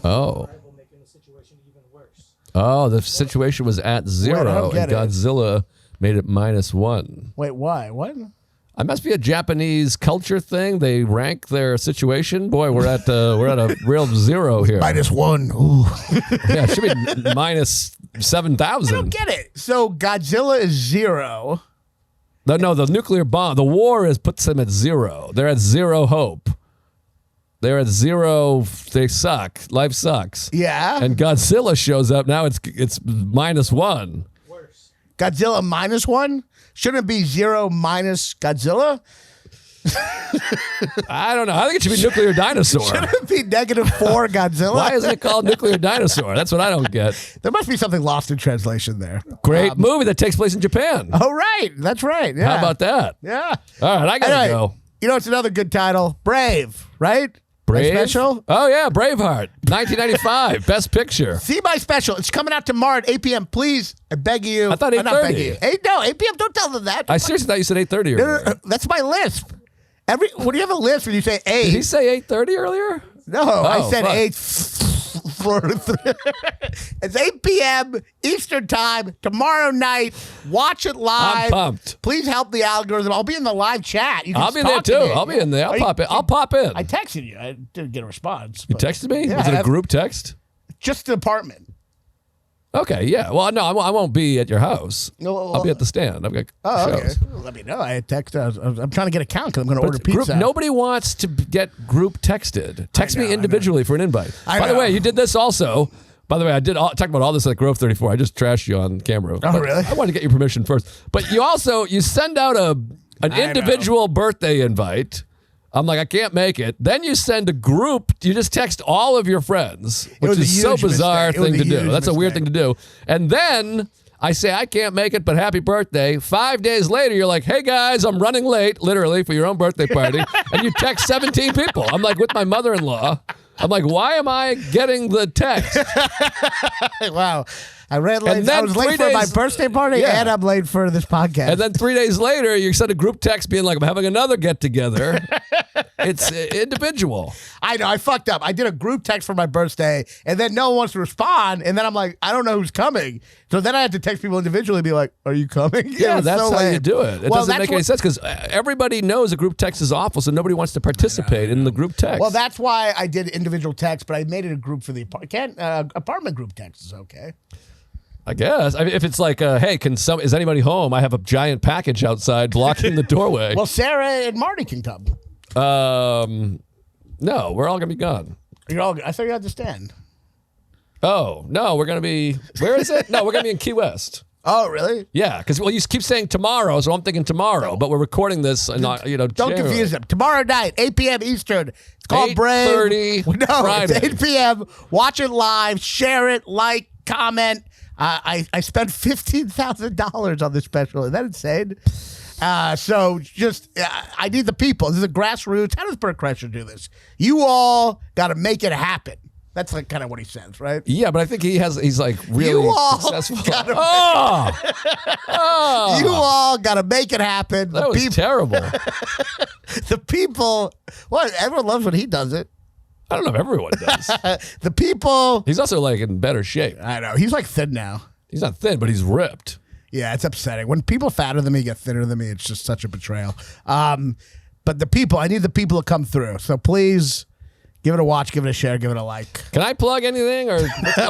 Oh. Rival making the situation even worse. Oh, the situation was at 0 and Godzilla made it -1. Wait, why? What? It must be a Japanese culture thing. They rank their situation. Boy, we're at a real 0 here. -1. Ooh. Yeah, it should be -7,000. I don't get it. So Godzilla is 0. No, the nuclear bomb. The war puts them at 0. They're at 0 hope. They're at 0. They suck. Life sucks. Yeah. And Godzilla shows up. Now it's -1. Worse. Godzilla -1? Shouldn't it be 0 minus Godzilla? I don't know. I think it should be nuclear dinosaur. Shouldn't it be -4 Godzilla? Why isn't it called nuclear dinosaur? That's what I don't get. There must be something lost in translation there. Great movie that takes place in Japan. Oh, right. That's right. Yeah. How about that? Yeah. All right, I gotta go. You know, it's another good title. Brave, right? Brave? My special? Oh, yeah, Braveheart. 1995, Best Picture. See my special. It's coming out tomorrow at 8 p.m. Please, I beg you. I thought I'm not 8:30. begging you. 8 p.m. Don't tell them that. I seriously thought you said 8:30 earlier. No, that's my lisp. When you have a lisp when you say 8. Did he say 8:30 earlier? No, I said fuck. 8. It's 8 p.m. Eastern time tomorrow night. Watch it live. I'm pumped. Please help the algorithm. I'll be in the live chat. You can I'll be there talk to too. me. I'll be in there. I'll pop in. I texted you. I didn't get a response. You but texted me? Yeah, Was it a group text? Just the apartment. Okay, yeah. Well, no, I won't be at your house. No, I'll be at the stand. I've got shows. Okay. Let me know. I text. I'm trying to get a count because I'm going to order pizza. Nobody wants to get group texted. Text me individually for an invite. I By the know. way, you did this also. By the way, I did talk about all this at Grove 34. I just trashed you on camera. Oh, really? I wanted to get your permission first. But you send out an individual birthday invite. I'm like, I can't make it. Then you send a group. You just text all of your friends, which is so bizarre thing to do. That's a weird thing to do. And then I say, I can't make it, but happy birthday. 5 days later, you're like, hey, guys, I'm running late, literally, for your own birthday party. And you text 17 people. I'm like, with my mother-in-law. I'm like, why am I getting the text? Wow. I ran late. then I was late 3 for my days- birthday party, Yeah. and I'm late for this podcast. And then 3 days later, you send a group text being like, I'm having another get-together. It's individual. I know. I fucked up. I did a group text for my birthday, and then no one wants to respond. And then I'm like, I don't know who's coming. So then I had to text people individually and be like, are you coming? Yeah, that's so how lame. you do it. It doesn't make any sense because everybody knows a group text is awful, so nobody wants to participate in the group text. Well, that's why I did individual text, but I made it a group for the apartment group text is okay. I guess. I mean, if it's like, hey, is anybody home? I have a giant package outside blocking the doorway. Well, Sarah and Marty can come. No, we're all going to be gone. I thought you had to stand. Oh, no, we're going to be, where is it? No, we're going to be in Key West. Oh, really? Yeah, because, you keep saying tomorrow, so I'm thinking tomorrow, but we're recording this, and Don't January. confuse them. Tomorrow night, 8 p.m. Eastern. It's called Brave. 8:30 No, Friday. it's 8 p.m. Watch it live. Share it. Like, comment. I spent $15,000 on this special. Is that insane? So just, I need the people. This is a grassroots. How does Bert Kreischer do this? You all got to make it happen. That's like kind of what he says, right? Yeah, but I think he's like really You all successful. You all got to make it happen. That was terrible. The people, what? Everyone loves when he does it. I don't know if everyone does. The people. He's also like in better shape. I know. He's like thin now. He's not thin, but he's ripped. Yeah, it's upsetting. When people fatter than me get thinner than me, it's just such a betrayal. But the people, I need the people to come through. So please give it a watch, give it a share, give it a like. Can I plug anything? Or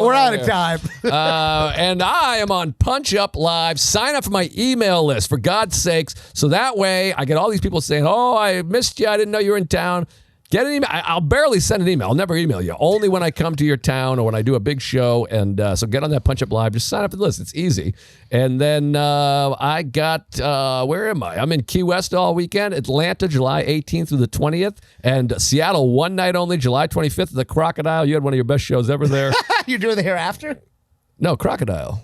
We're out of time. And I am on Punch Up Live. Sign up for my email list, for God's sakes. So that way I get all these people saying, oh, I missed you. I didn't know you were in town. Get an email. I'll barely send an email. I'll never email you. Only when I come to your town or when I do a big show. And so get on that Punch Up Live. Just sign up for the list. It's easy. And then I got, where am I? I'm in Key West all weekend. Atlanta, July 18th through the 20th. And Seattle, one night only, July 25th at the Crocodile. You had one of your best shows ever there. You're doing the Hereafter? No, Crocodile.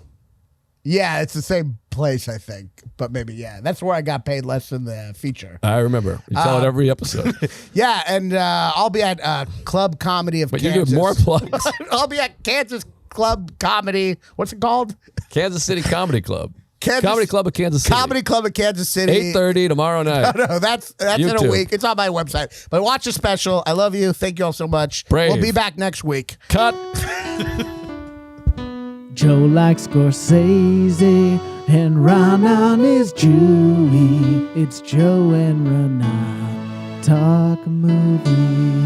Yeah, it's the same place, I think. But maybe, yeah. That's where I got paid less than the feature. I remember. You tell it every episode. Yeah, and I'll be at Club Comedy of Kansas. But you give more plugs. I'll be at Kansas Club Comedy. What's it called? Kansas City Comedy Club. Kansas, Comedy Club of Kansas City. Comedy Club of Kansas City. 8:30 tomorrow night. No, that's in YouTube. a week. It's on my website. But watch the special. I love you. Thank you all so much. Brave. We'll be back next week. Cut. Joe likes Scorsese, and Raanan is Jewy. It's Joe and Raanan talk movies.